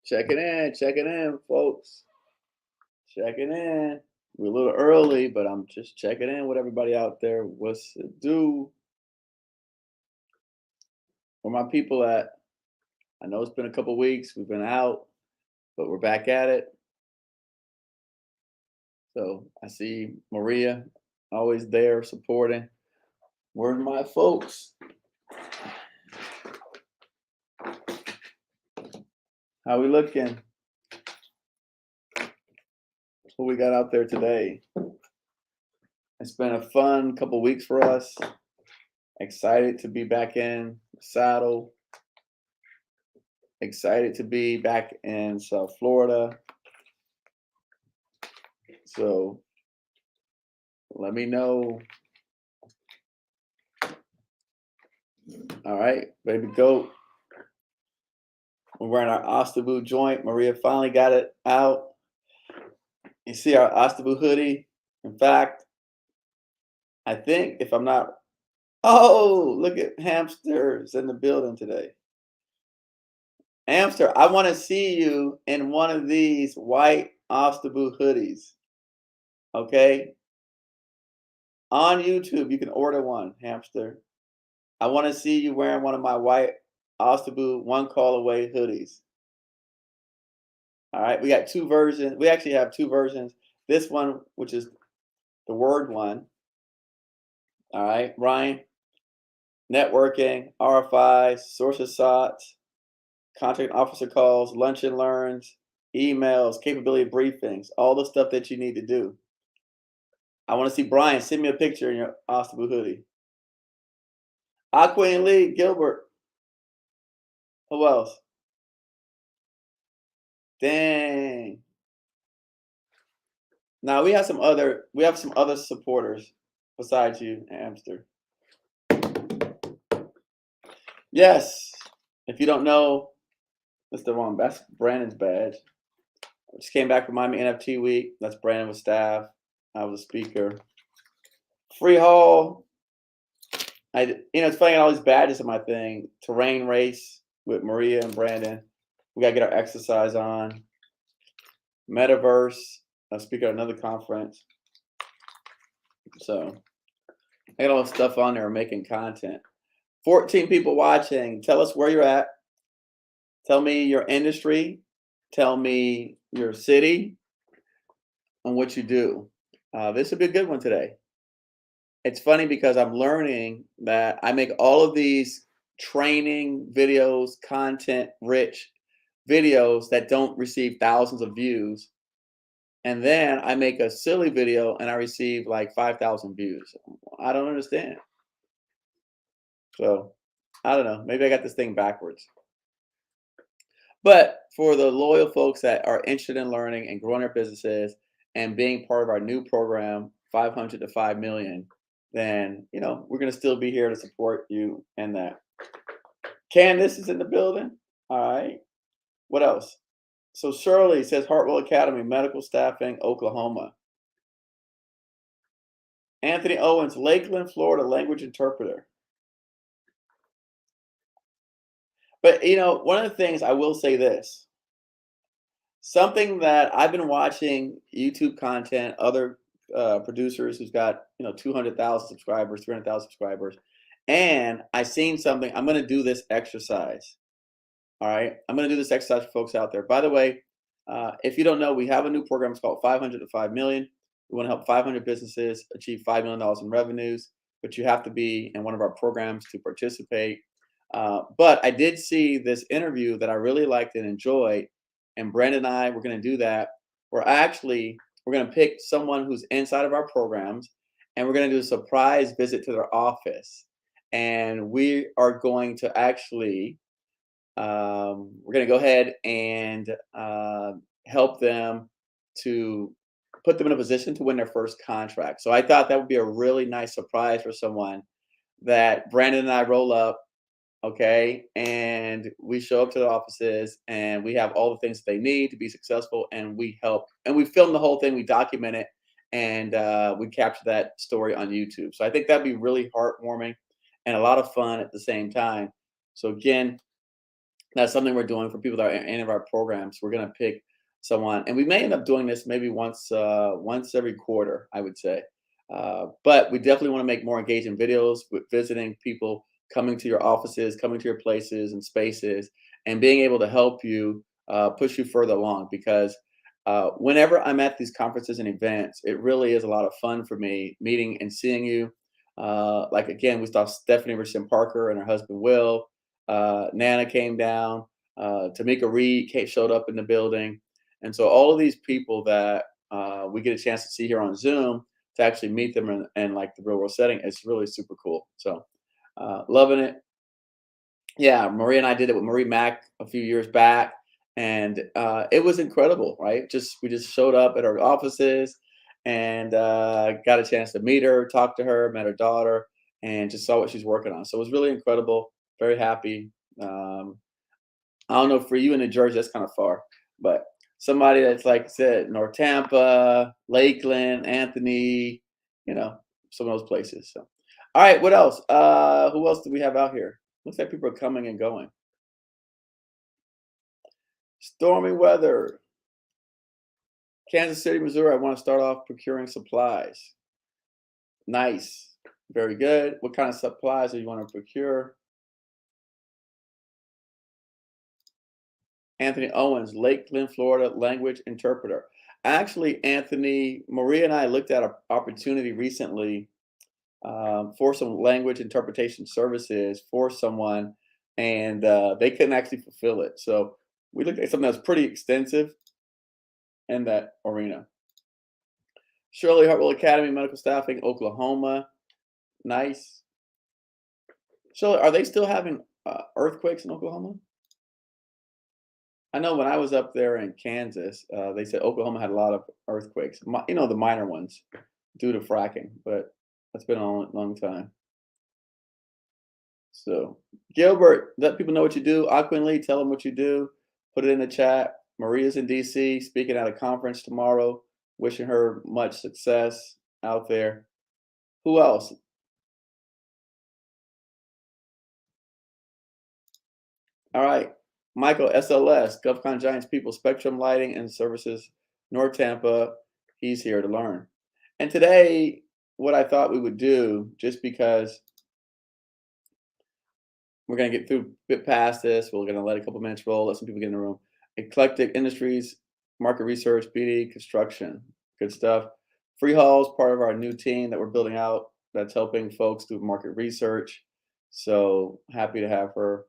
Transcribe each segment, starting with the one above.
Checking in, folks. Checking in. We're a little early, but I'm just checking in with everybody out there. What's it do? Where my people at? I know it's been a couple weeks. We've been out, but we're back at it. So I see Maria always there supporting. Where's my folks? How we looking? What we got out there today? It's been a fun couple weeks for us. Excited to be back in the saddle. Excited to be back in South Florida. So let me know. All right, baby goat. We're wearing our IOSDBU joint. Maria finally got it out. You see our IOSDBU hoodie. In fact, I think if I'm not, oh, look at Hamsters in the building today. Amster, I want to see you in one of these white IOSDBU hoodies. Okay? On YouTube, you can order one, Hamster. I want to see you wearing one of my white IOSDBU one call away hoodies. All right, we got two versions. We actually have two versions. This one, which is the word one. All right, Ryan. Networking, RFIs, sources sought, contract officer calls, lunch and learns, emails, capability briefings, all the stuff that you need to do. I want to see Brian. Send me a picture in your IOSDBU hoodie. Queen Lee, Gilbert. Who else? Dang. Now we have some other supporters besides you, Amster. Yes. If you don't know, that's Brandon's badge. I just came back from Miami NFT week. That's Brandon with staff. I was a speaker. Free haul. It's funny, I got all these badges in my thing. Terrain race with Maria and Brandon. We gotta get our exercise on. Metaverse. I speak at another conference. So I got all the stuff on there making content. 14 people watching. Tell us where you're at. Tell me your industry. Tell me your city and what you do. This will be a good one today. It's funny because I'm learning that I make all of these training videos, content rich videos that don't receive thousands of views. And then I make a silly video and I receive like 5,000 views. I don't understand. So I don't know. Maybe I got this thing backwards. But for the loyal folks that are interested in learning and growing their businesses and being part of our new program, 500 to 5 million, then, we're going to still be here to support you and that. Candace is in the building. All right. What else? So Shirley says Hartwell Academy, medical staffing, Oklahoma. Anthony Owens, Lakeland, Florida, language interpreter. But, one of the things I will say this, something that I've been watching YouTube content, other producers who's got, 200,000 subscribers, 300,000 subscribers, and I seen something. I'm going to do this exercise. All right. I'm going to do this exercise for folks out there. By the way, if you don't know, we have a new program. It's called 500 to 5 million. We want to help 500 businesses achieve $5 million in revenues, but you have to be in one of our programs to participate. But I did see this interview that I really liked and enjoyed, and Brandon and I were going to do that. We're going to pick someone who's inside of our programs, and we're going to do a surprise visit to their office. And we are going to actually, we're going to go ahead and help them to put them in a position to win their first contract. So I thought that would be a really nice surprise for someone that Brandon and I roll up. Okay, and we show up to the offices and we have all the things that they need to be successful, and we help, and we film the whole thing, we document it, and we capture that story on YouTube. So I think that'd be really heartwarming and a lot of fun at the same time. So again, That's something we're doing for people that are in any of our programs. We're going to pick someone, and we may end up doing this maybe once every quarter, I would say. But we definitely want to make more engaging videos with visiting people, coming to your offices, coming to your places and spaces, and being able to help you push you further along. Because whenever I'm at these conferences and events, it really is a lot of fun for me meeting and seeing you. Like again, we saw Stephanie Richardson Parker and her husband Will. Nana came down. Tamika Reed showed up in the building, and so all of these people that we get a chance to see here on Zoom, to actually meet them in like the real world setting, it's really super cool. So loving it. Yeah, Marie and I did it with Marie Mack a few years back, and it was incredible, right? Just we just showed up at our offices and got a chance to meet her, talk to her, met her daughter, and just saw what she's working on. So it was really incredible. Very happy. Um, I don't know, for you in New Jersey, that's kind of far, but somebody that's like I said, North Tampa, Lakeland, Anthony, you know, some of those places. So, all right, what else? Who else do we have out here? Looks like people are coming and going. Stormy weather. Kansas City, Missouri. I want to start off procuring supplies. Nice. Very good. What kind of supplies do you want to procure? Anthony Owens, Lakeland, Florida, language interpreter. Actually, Anthony, Maria and I looked at an opportunity recently for some language interpretation services for someone, and they couldn't actually fulfill it. So we looked at something that's pretty extensive in that arena. Shirley Hartwell Academy, medical staffing, Oklahoma. Nice. Shirley, are they still having earthquakes in Oklahoma? I know when I was up there in Kansas, they said Oklahoma had a lot of earthquakes, the minor ones due to fracking, but that's been a long, long time. So, Gilbert, let people know what you do. Aquin Lee, tell them what you do. Put it in the chat. Maria's in DC, speaking at a conference tomorrow. Wishing her much success out there. Who else? All right. Michael, SLS, GovCon Giants People, Spectrum Lighting and Services, North Tampa. He's here to learn. And today, what I thought we would do, just because we're going to get through a bit past this, we're going to let a couple minutes roll, let some people get in the room. Eclectic Industries, Market Research, BD, Construction. Good stuff. Free Hall's part of our new team that we're building out that's helping folks do market research. So happy to have her.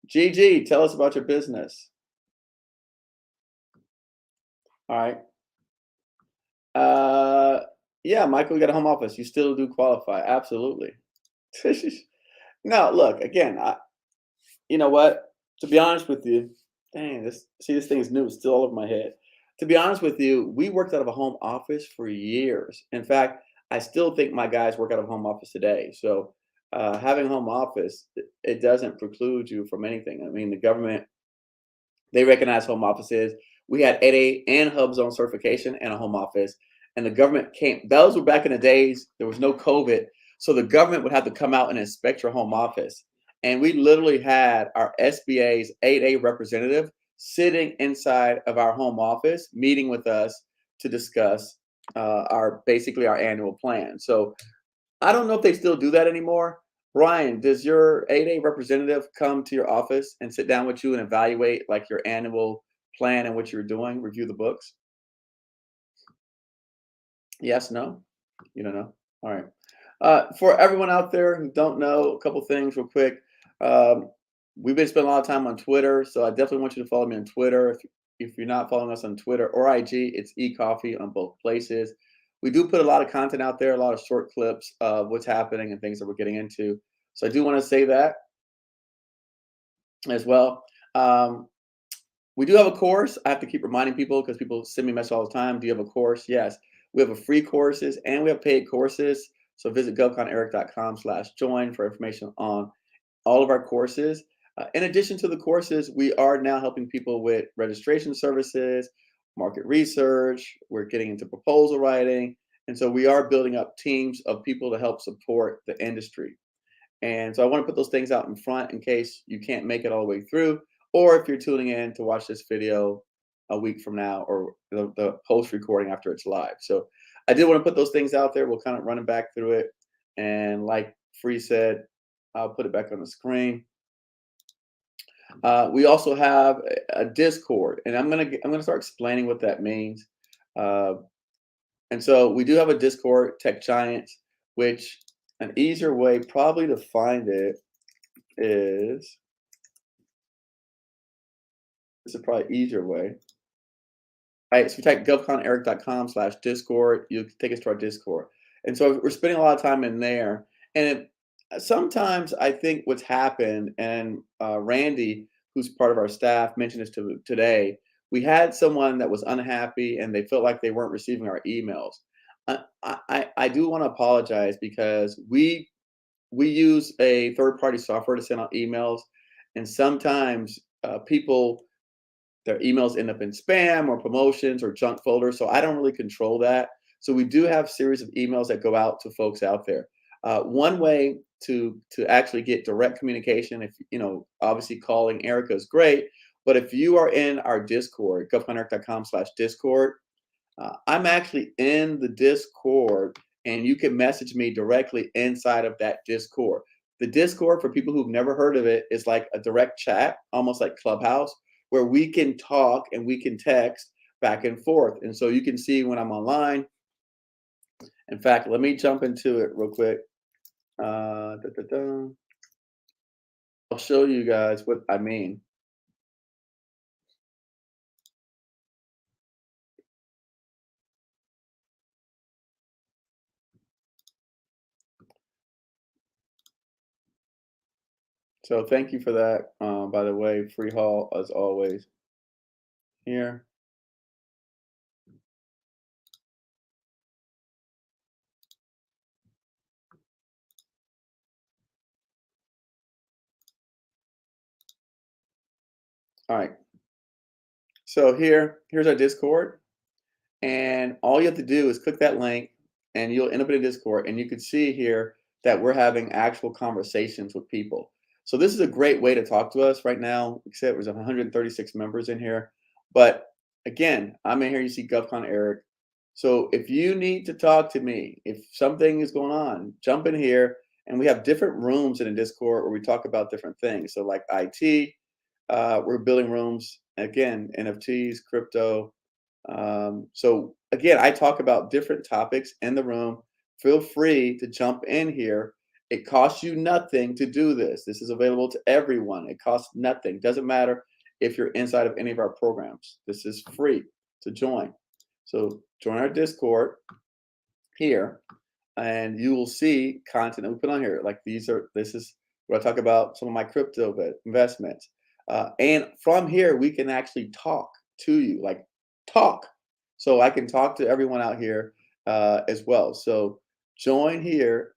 Gigi, tell us about your business. All right. Yeah, Michael, you got a home office. You still do qualify. Absolutely. No, look, again, you know what? To be honest with you, dang, this thing is new. It's still all over my head. To be honest with you, we worked out of a home office for years. In fact, I still think my guys work out of a home office today. So having a home office, it doesn't preclude you from anything. I mean, the government, they recognize home offices. We had 8A and Hub Zone certification and a home office. And the government came, those were back in the days, there was no COVID. So the government would have to come out and inspect your home office. And we literally had our SBA's 8A representative sitting inside of our home office, meeting with us to discuss basically our annual plan. So I don't know if they still do that anymore. Brian, does your 8A representative come to your office and sit down with you and evaluate like your annual plan and what you're doing, review the books? Yes, no? You don't know? All right. For everyone out there who don't know, a couple things real quick. Um, we've been spending a lot of time on Twitter, so I definitely want you to follow me on Twitter. If you're not following us on Twitter or IG, it's eCoffee on both places. We do put a lot of content out there, a lot of short clips of what's happening and things that we're getting into. So I do want to say that as well. We do have a course. I have to keep reminding people because people send me messages all the time. Do you have a course? Yes. We have a free courses and we have paid courses. So visit govconeric.com/join for information on all of our courses. In addition to the courses, we are now helping people with registration services, market research. We're getting into proposal writing. And so we are building up teams of people to help support the industry. And so I want to put those things out in front in case you can't make it all the way through. or if you're tuning in to watch this video a week from now, or the post recording after it's live. So I did want to put those things out there. We'll kind of run it back through it. And like Free said, I'll put it back on the screen. We also have a Discord, and I'm gonna start explaining what that means. Uh, and so we do have a Discord, Tech Giants, which an easier way probably to find it is, this is probably easier way. All right, so you type govconeric.com/discord, you take us to our Discord. And so we're spending a lot of time in there. And sometimes I think what's happened, and Randy, who's part of our staff, mentioned this today. We had someone that was unhappy and they felt like they weren't receiving our emails. I do want to apologize because we use a third-party software to send out emails, and sometimes people, their emails end up in spam or promotions or junk folders. So I don't really control that. So we do have series of emails that go out to folks out there. One way to actually get direct communication, if obviously calling Erica is great, but if you are in our Discord, govconeric.com/discord, I'm actually in the Discord, and you can message me directly inside of that Discord. The Discord, for people who've never heard of it, is like a direct chat, almost like Clubhouse, where we can talk and we can text back and forth. And so you can see when I'm online. In fact, let me jump into it real quick. I'll show you guys what I mean. So thank you for that. By the way, free haul as always here. All right. So here's our Discord. And all you have to do is click that link and you'll end up in a Discord, and you can see here that we're having actual conversations with people. So this is a great way to talk to us right now. Except there's 136 members in here. But again, I'm in here, you see GovCon Eric. So if you need to talk to me, if something is going on, jump in here, and we have different rooms in a Discord where we talk about different things. So like IT, we're building rooms, again, NFTs, crypto, so again, I talk about different topics in the room. Feel free to jump in here. It costs you nothing to do this. This is available to everyone. It costs nothing. Doesn't matter if you're inside of any of our programs. This is free to join. So join our Discord here, and you will see content that we put on here. Like this is where I talk about some of my crypto investments. And from here, we can actually talk to you, like talk. So I can talk to everyone out here as well. So join here.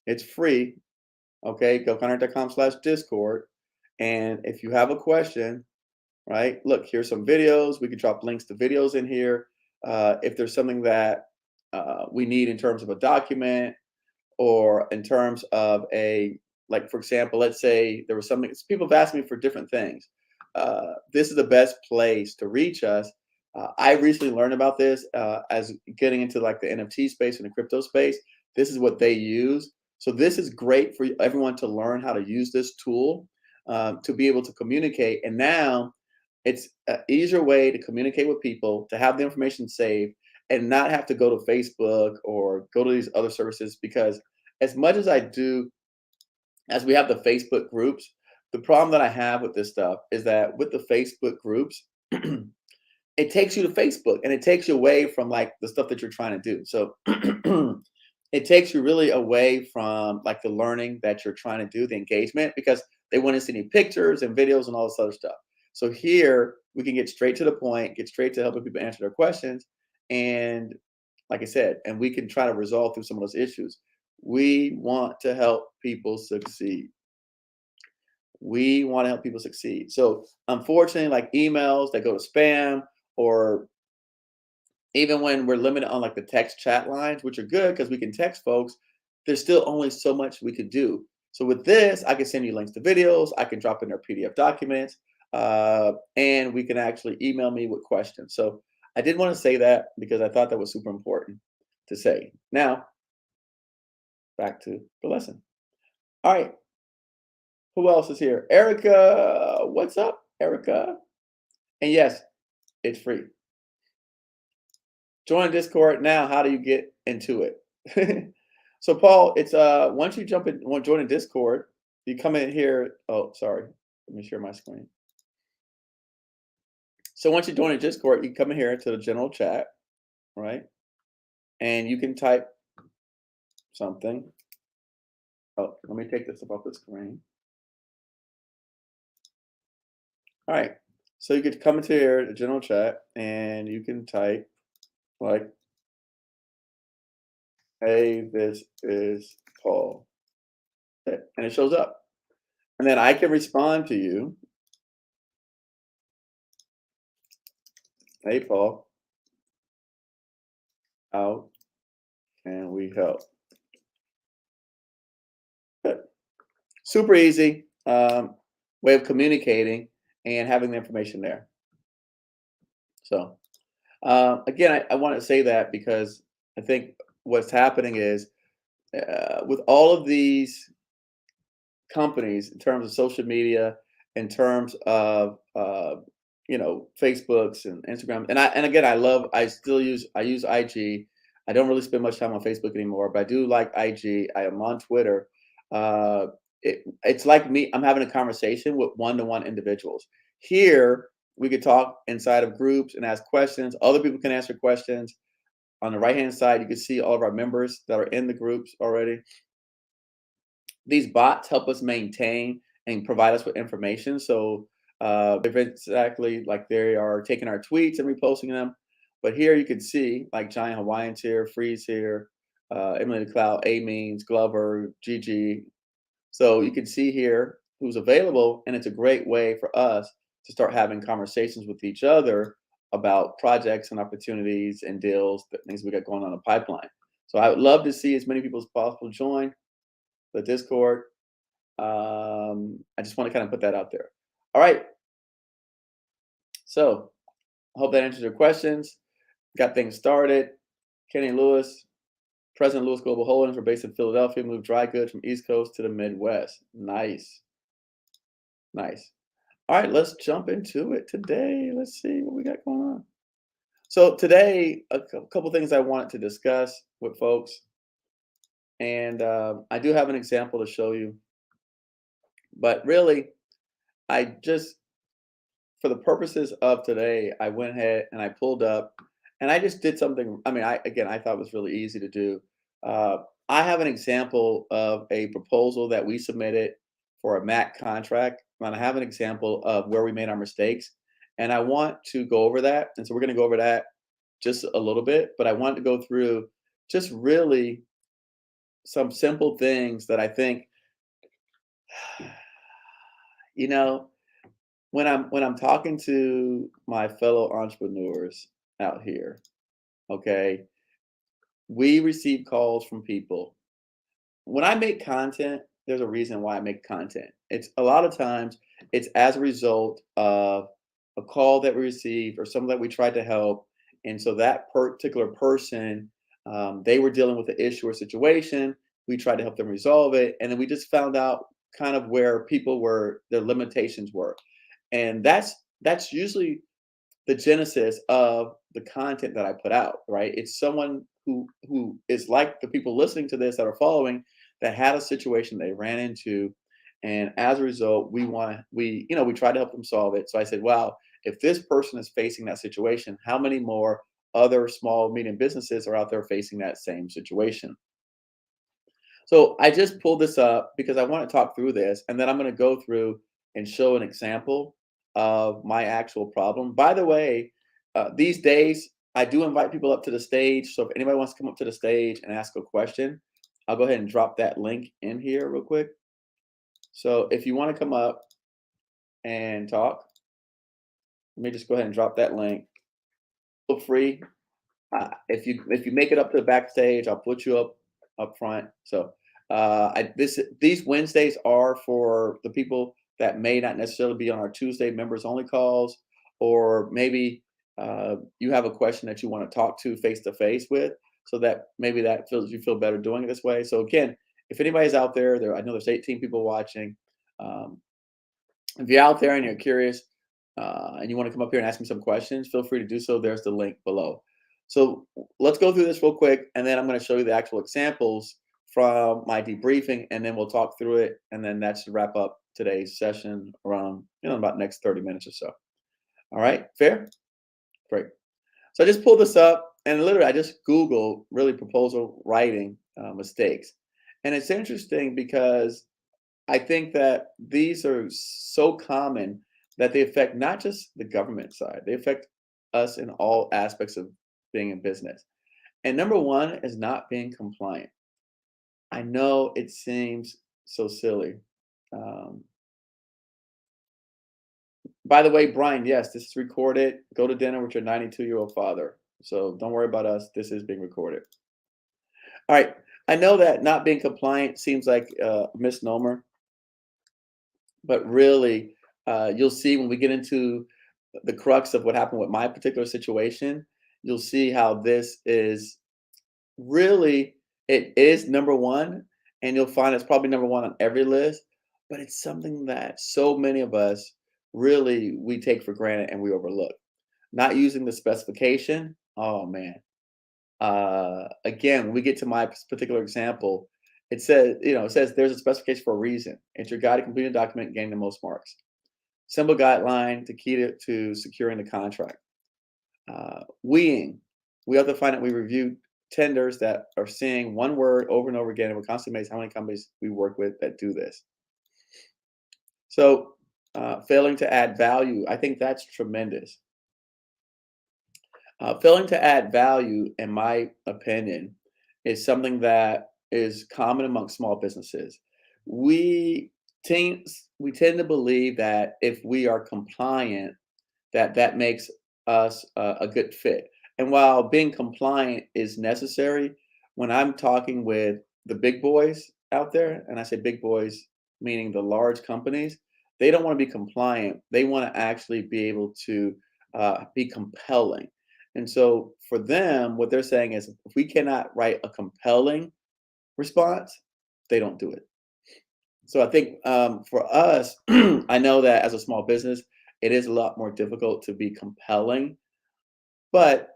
It's free. Okay, govconeric.com/discord. And if you have a question, right, look, here's some videos. We can drop links to videos in here. If there's something that we need in terms of a document, or in terms of like, for example, let's say there was something, people have asked me for different things. This is the best place to reach us. I recently learned about this as getting into like the NFT space and the crypto space. This is what they use. So this is great for everyone to learn how to use this tool to be able to communicate. And now it's an easier way to communicate with people, to have the information saved, and not have to go to Facebook or go to these other services. Because as much as we have the Facebook groups, the problem that I have with this stuff is that with the Facebook groups, it takes you to Facebook and it takes you away from like the stuff that you're trying to do. So it takes you really away from like the learning that you're trying to do, the engagement, because they want to see pictures and videos and all this other stuff. So here we can get straight to the point, get straight to helping people answer their questions. And like I said, and we can try to resolve through some of those issues. We want to help people succeed. We want to help people succeed. So unfortunately, like emails that go to spam, or even when we're limited on like the text chat lines, which are good because we can text folks, there's still only so much we could do. So with this, I can send you links to videos. I can drop in their PDF documents. and we can actually email me with questions. So I did want to say that because I thought that was super important to say. Now, back to the lesson. All right, who else is here? Erica, what's up, Erica? And yes, it's free. Join Discord now. How do you get into it? So Paul, it's once you jump in, join a Discord, you come in here. Oh, sorry. Let me share my screen. So once you join a Discord, you come in here to the general chat, right? And you can type something. Oh, let me take this above the screen. All right. So you could come into here, the general chat, and you can type like, "Hey, this is Paul," and it shows up. And then I can respond to you. "Hey, Paul, how can we help?" Good. Super easy way of communicating and having the information there. So again, I want to say that because I think what's happening is with all of these companies, in terms of social media, in terms of Facebooks and Instagram, and again, I use IG. I don't really spend much time on Facebook anymore, but I do like IG. I am on Twitter. Uh, it's like me. I'm having a conversation with one-to-one individuals. Here, we could talk inside of groups and ask questions. Other people can answer questions. On the right-hand side, you can see all of our members that are in the groups already. These bots help us maintain and provide us with information. So if exactly like they are taking our tweets and reposting them. But here you can see like Giant Hawaiian's here, Freeze here, Emily the Cloud, A Means, Glover, GG. So you can see here who's available, and it's a great way for us to start having conversations with each other about projects and opportunities and deals, things we got going on in the pipeline. So I would love to see as many people as possible join the Discord. I just want to kind of put that out there. All right. So I hope that answers your questions. Got things started. Kenny Lewis, President Lewis Global Holdings, we're based in Philadelphia, moved dry goods from East Coast to the Midwest. Nice. Nice. All right, let's jump into it today. Let's see what we got going on. So today, a couple things I wanted to discuss with folks. And I do have an example to show you. But really, I just, for the purposes of today, I went ahead and I pulled up and I just did something. I mean, I thought it was really easy to do. I have an example of a proposal that we submitted for a MAC contract, and I have an example of where we made our mistakes. And I want to go over that. And so we're going to go over that just a little bit, but I want to go through just really some simple things that I think, you know, when I'm talking to my fellow entrepreneurs out here, okay, we receive calls from people. When I make content, there's a reason why I make content. It's a lot of times it's as a result of a call that we received or someone that we tried to help, and so that particular person, they were dealing with an issue or situation. We tried to help them resolve it, and then we just found out kind of where people were, their limitations were, and that's usually the genesis of the content that I put out, right? It's someone who is like the people listening to this that are following, that had a situation they ran into, and as a result, we try to help them solve it. So I said, wow, if this person is facing that situation, how many more other small medium businesses are out there facing that same situation? So I just pulled this up because I want to talk through this, and then I'm going to go through and show an example of my actual problem. By the way, these days I do invite people up to the stage. So if anybody wants to come up to the stage and ask a question, I'll go ahead and drop that link in here real quick. So if you want to come up and talk, let me just go ahead and drop that link. Feel free. If you make it up to the backstage, I'll put you up front. So these Wednesdays are for the people that may not necessarily be on our Tuesday members only calls, or maybe you have a question that you want to talk to face with, so that maybe that feels you feel better doing it this way. So again, if anybody's out there, I know there's 18 people watching. Um, if you're out there and you're curious and you want to come up here and ask me some questions, feel free to do so. There's the link below. So let's go through this real quick, and then I'm going to show you the actual examples from my debriefing, and then we'll talk through it, and then that should wrap up today's session around about next 30 minutes or so. All right, fair? Great. So I just pulled this up, and literally I just Googled really proposal writing mistakes. And it's interesting because I think that these are so common that they affect not just the government side, they affect us in all aspects of being in business. And number one is not being compliant. I know it seems so silly. Um, by the way, Brian, yes, this is recorded. Go to dinner with your 92-year-old father. So don't worry about us. This is being recorded. All right. I know that not being compliant seems like a misnomer, but really, you'll see when we get into the crux of what happened with my particular situation, you'll see how this is really, it is number one, and you'll find it's probably number one on every list, but it's something that so many of us really we take for granted and we overlook. Not using the specification, oh man. Again, when we get to my particular example, it says there's a specification for a reason. It's your guide to complete a document and gain the most marks. Simple guideline to key to securing the contract. Weing. We have to find out we review tenders that are saying one word over and over again, and we're constantly amazed how many companies we work with that do this. So, failing to add value, I think that's tremendous. Failing to add value, in my opinion, is something that is common among small businesses. We we tend to believe that if we are compliant, that makes us a good fit. And while being compliant is necessary, when I'm talking with the big boys out there, and I say big boys meaning the large companies, they don't want to be compliant. They want to actually be able to be compelling. And so for them, what they're saying is if we cannot write a compelling response, they don't do it. So I think for us, I know that as a small business, it is a lot more difficult to be compelling, but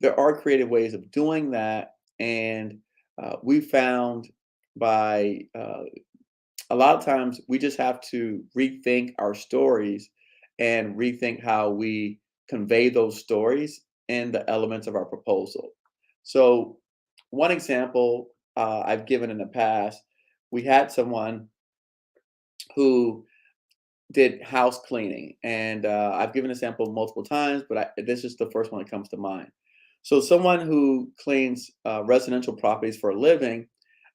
there are creative ways of doing that. And we found by a lot of times we just have to rethink our stories and rethink how we convey those stories in the elements of our proposal. So, one example I've given in the past, we had someone who did house cleaning, and I've given a sample multiple times, but this is the first one that comes to mind. So, someone who cleans residential properties for a living,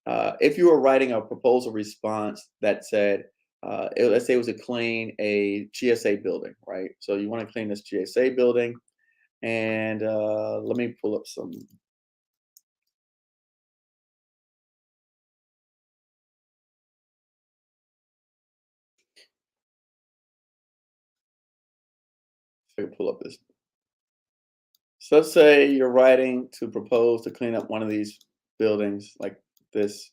if you were writing a proposal response that said, let's say it was to clean a GSA building, right? So you want to clean this GSA building, and let me pull up some. I can pull up this. So let's say you're writing to propose to clean up one of these buildings, like this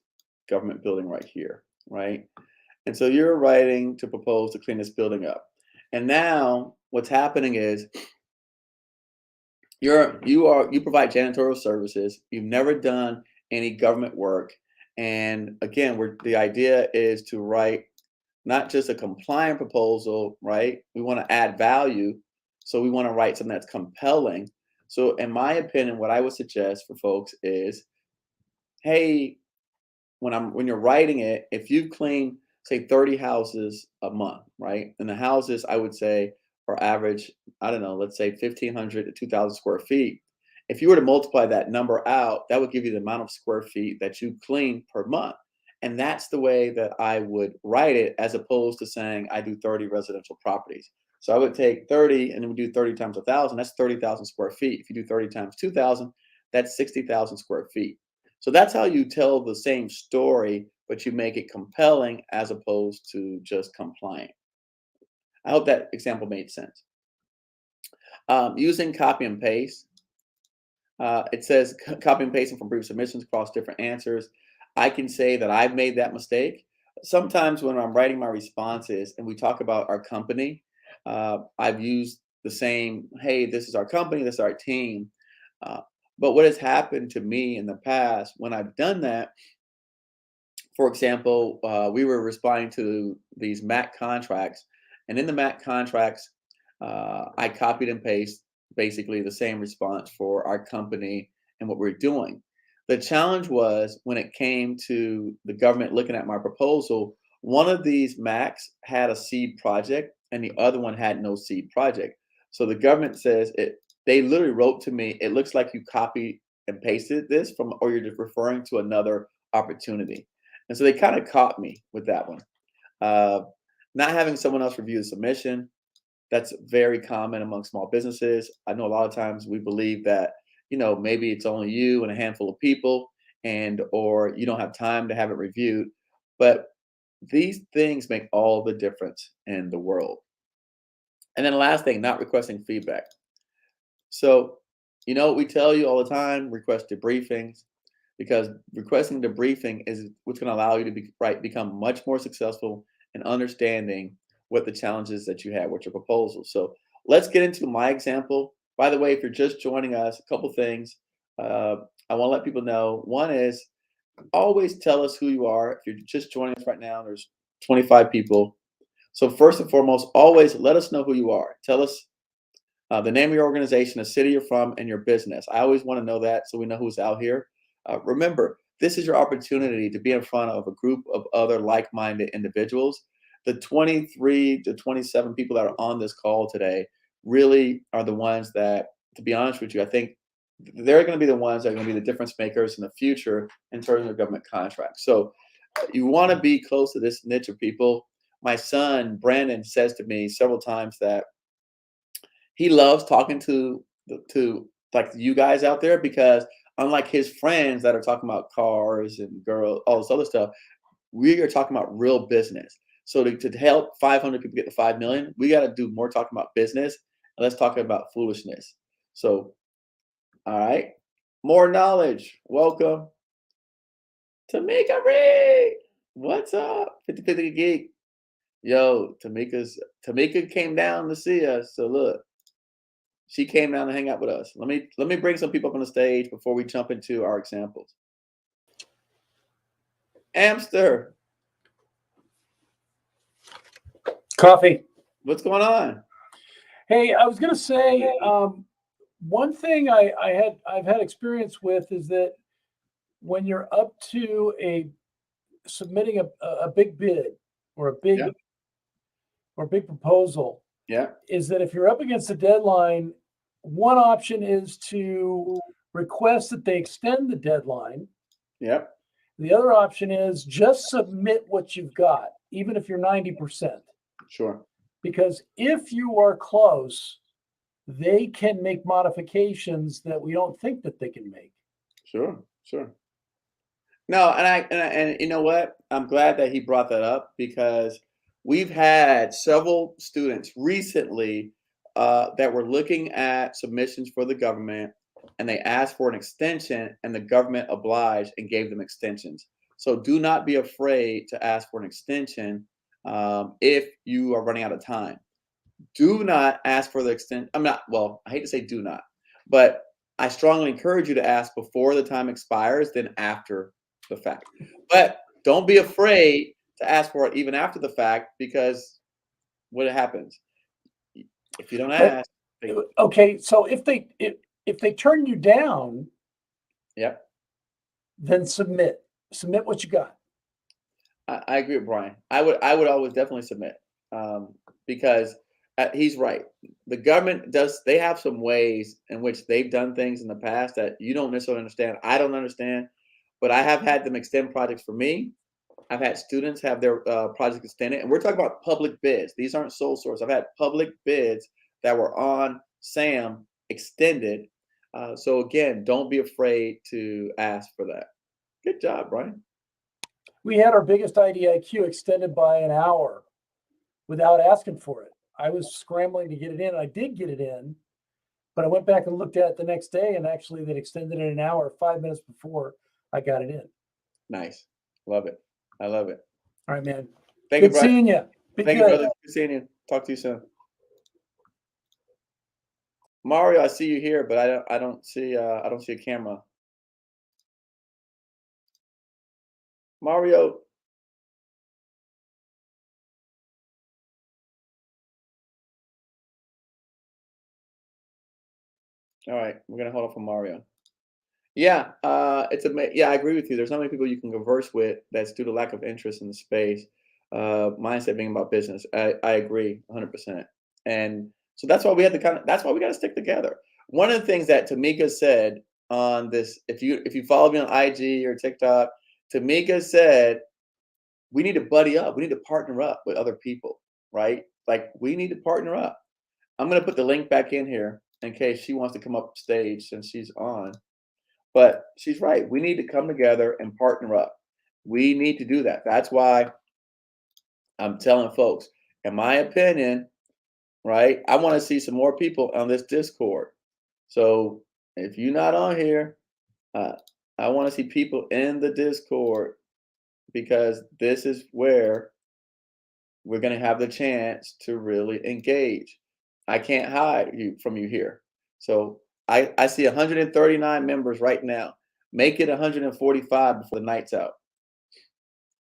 government building right here, right? And so you're writing to propose to clean this building up. And now what's happening is you provide janitorial services. You've never done any government work. And again, the idea is to write not just a compliant proposal, right? We want to add value. So we want to write something that's compelling. So in my opinion, what I would suggest for folks is, hey, when you're writing it, if you clean, say 30 houses a month, right? And the houses I would say are average, I don't know, let's say 1,500 to 2,000 square feet. If you were to multiply that number out, that would give you the amount of square feet that you clean per month. And that's the way that I would write it, as opposed to saying I do 30 residential properties. So I would take 30 and then we do 30 times 1,000. That's 30,000 square feet. If you do 30 times 2,000, that's 60,000 square feet. So that's how you tell the same story, but you make it compelling as opposed to just compliant. I hope that example made sense. Using copy and paste. It says copy and pasting from brief submissions across different answers. I can say that I've made that mistake. Sometimes when I'm writing my responses and we talk about our company, I've used the same, hey, this is our company, this is our team. But what has happened to me in the past when I've done that, for example, we were responding to these MAC contracts, and in the MAC contracts, I copied and pasted basically the same response for our company and what we're doing. The challenge was when it came to the government looking at my proposal, one of these MACs had a seed project and the other one had no seed project. So the government says they literally wrote to me, it looks like you copied and pasted this from, or you're just referring to another opportunity. And so they kind of caught me with that one. Not having someone else review the submission, that's very common among small businesses. I know a lot of times we believe that, maybe it's only you and a handful of people, or you don't have time to have it reviewed. But these things make all the difference in the world. And then the last thing, not requesting feedback. So, we tell you all the time, request debriefings, because requesting debriefing is what's going to allow you to become much more successful in understanding what the challenges that you have with your proposal. So let's get into my example. By the way, if you're just joining us, a couple things I want to let people know. One is always tell us who you are. If you're just joining us right now, there's 25 people. So first and foremost, always let us know who you are. Tell us the name of your organization, the city you're from, and your business. I always want to know that so we know who's out here. Remember, this is your opportunity to be in front of a group of other like-minded individuals. The 23 to 27 people that are on this call today really are the ones that, to be honest with you, I think they're going to be the ones that are going to be the difference makers in the future in terms of government contracts. So you want to be close to this niche of people. My son, Brandon, says to me several times that he loves talking to like you guys out there, because unlike his friends that are talking about cars and girls, all this other stuff, we are talking about real business. So to help 500 people get to 5 million, we got to do more talking about business and less talking about foolishness. So, all right, more knowledge. Welcome, Tamika Reed. What's up, 50/50 Geek? Yo, Tamika came down to see us. So look, she came down to hang out with us. Let me bring some people up on the stage before we jump into our examples. Amster. Coffee. What's going on? Hey, I was going to say one thing I've had experience with is that when you're up to submitting a big bid or a big proposal, is that if you're up against a deadline, one option is to request that they extend the deadline. Yep. The other option is just submit what you've got, even if you're 90%. Sure. Because if you are close, they can make modifications that we don't think that they can make. Sure. No, and you know what? I'm glad that he brought that up, because we've had several students recently that were looking at submissions for the government, and they asked for an extension, and the government obliged and gave them extensions. So do not be afraid to ask for an extension if you are running out of time. Do not ask for the extension. I hate to say do not, but I strongly encourage you to ask before the time expires, then after the fact. But don't be afraid to ask for it even after the fact, because what happens if you don't ask? Okay, so if they turn you down, then submit what you got. I agree with Brian. I would always definitely submit, because he's right. The government they have some ways in which they've done things in the past that you don't necessarily understand. I don't understand, but I have had them extend projects for me. I've had students have their project extended, and we're talking about public bids. These aren't sole source. I've had public bids that were on SAM extended. So again, don't be afraid to ask for that. Good job, Brian. We had our biggest IDIQ extended by an hour without asking for it. I was scrambling to get it in. I did get it in, but I went back and looked at it the next day, and actually they'd extended it an hour, 5 minutes before I got it in. Nice. Love it. I love it. All right, man. Thank you, Good Brian. seeing you. Be Thank you, good. brother. Good seeing you. Talk to you soon. Mario, I see you here, but I don't see a camera. Mario. All right, we're gonna hold on for Mario. Yeah, yeah, I agree with you. There's not many people you can converse with that's due to lack of interest in the space. Mindset being about business. I agree 100%. And so that's why we have to that's why we got to stick together. One of the things that Tamika said on this, if you follow me on IG or TikTok, Tamika said we need to buddy up. We need to partner up with other people, right? Like we need to partner up. I'm gonna put the link back in here in case she wants to come up stage since she's on. But she's right. We need to come together and partner up. We need to do that. That's why I'm telling folks, in my opinion, right? I want to see some more people on this Discord. So if you're not on here, uh, I want to see people in the Discord because this is where we're going to have the chance to really engage. I can't hide from you here. So I see 139 members right now. Make it 145 before the night's out.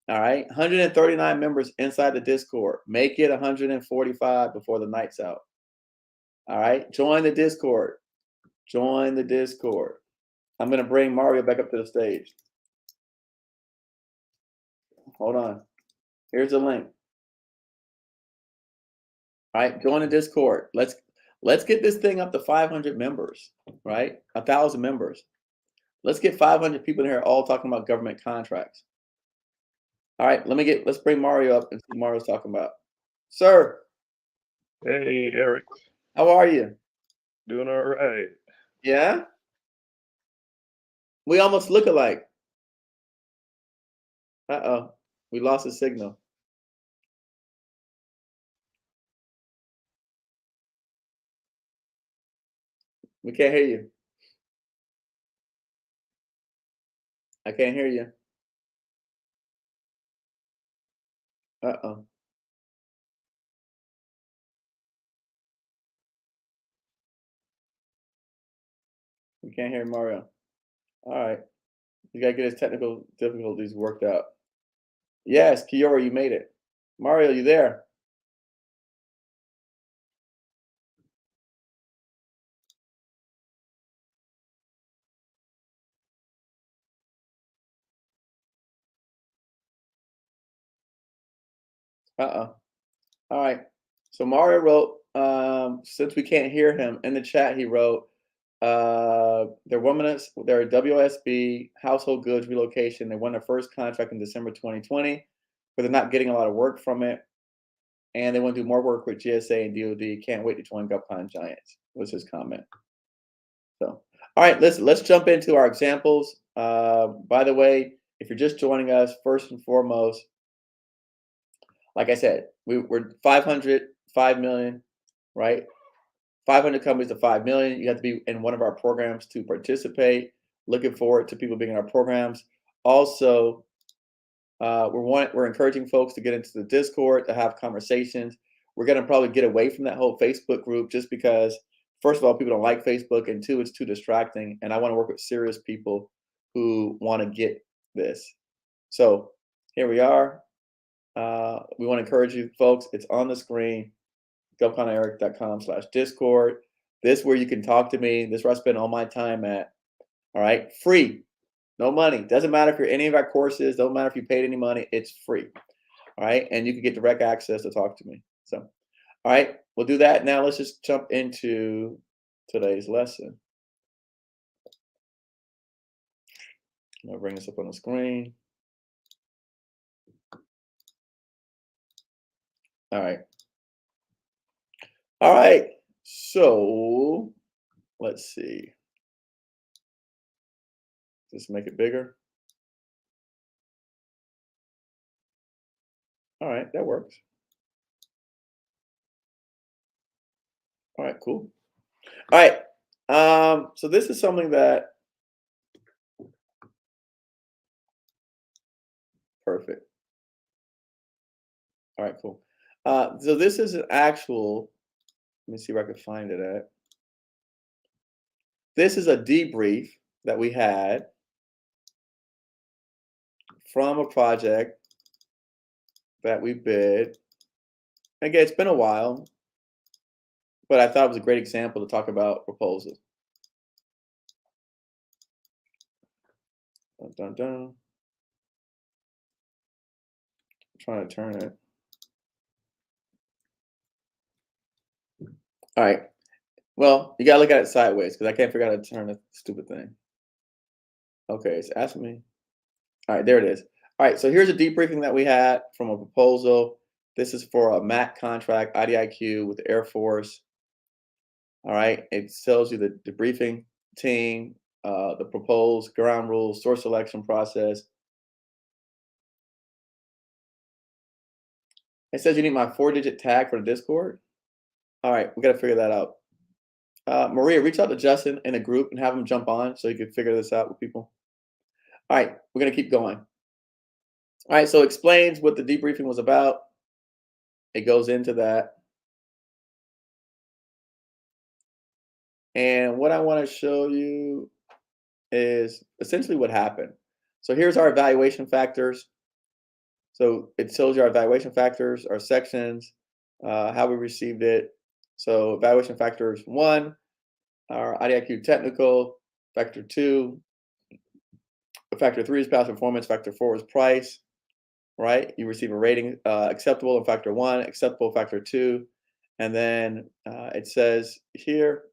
All right, 139 members inside the Discord. Make it 145 before the night's out. All right, join the Discord. Join the Discord. I'm going to bring Mario back up to the stage. Hold on. Here's the link. All right, join the Discord. Let's get this thing up to 500 members, right? 1,000 members. Let's get 500 people in here all talking about government contracts. All right, let's bring Mario up and see what Mario's talking about. Sir. Hey, Eric. How are you? Doing all right. Yeah? We almost look alike. Uh-oh. We lost the signal. We can't hear you. I can't hear you. Uh-oh. We can't hear Mario. All right. You gotta get his technical difficulties worked out. Yes, Kiora, you made it. Mario, you there? Uh-oh. All right. So Mario wrote, since we can't hear him, in the chat he wrote, they're a WSB household goods relocation. They won their first contract in December 2020, but they're not getting a lot of work from it. And they want to do more work with GSA and DoD. Can't wait to join GovCon Giants, was his comment. So, all right, let's jump into our examples. By the way, if you're just joining us, first and foremost, like I said, we're 500, 5 million, right? 500 companies to 5 million. You have to be in one of our programs to participate. Looking forward to people being in our programs. Also, we're encouraging folks to get into the Discord to have conversations. We're going to probably get away from that whole Facebook group just because, first of all, people don't like Facebook, and two, it's too distracting. And I want to work with serious people who want to get this. So here we are. We want to encourage you folks. It's on the screen. govconeric.com/Discord. This is where you can talk to me. This is where I spend all my time at. All right, free. No money. Doesn't matter if you're any of our courses. Don't matter if you paid any money. It's free. All right. And you can get direct access to talk to me. So, all right, we'll do that. Now let's just jump into today's lesson. I'll bring this up on the screen. All right. All right. So let's see. Just make it bigger. All right, that works. All right, cool. All right. So this is something that perfect. All right, cool. So this is an actual, let me see where I can find it at. This is a debrief that we had from a project that we bid. Again, it's been a while, but I thought it was a great example to talk about proposals. Dun, dun, dun. I'm trying to turn it. All right. Well, you gotta look at it sideways because I can't figure out how to turn the stupid thing. Okay, it's asking me. All right, there it is. All right, so here's a debriefing that we had from a proposal. This is for a MAC contract, IDIQ with the Air Force. All right, it tells you the debriefing team, the proposed ground rules, source selection process. It says you need my 4-digit tag for the Discord. All right, we got to figure that out. Maria, reach out to Justin in a group and have him jump on so you can figure this out with people. All right, we're going to keep going. All right, so it explains what the debriefing was about. It goes into that. And what I want to show you is essentially what happened. So here's our evaluation factors. So it shows you our evaluation factors, our sections, how we received it. So evaluation factors 1, our IDIQ technical, factor 2, factor 3 is past performance, factor 4 is price, right? You receive a rating acceptable in factor 1, acceptable factor 2, and then it says here,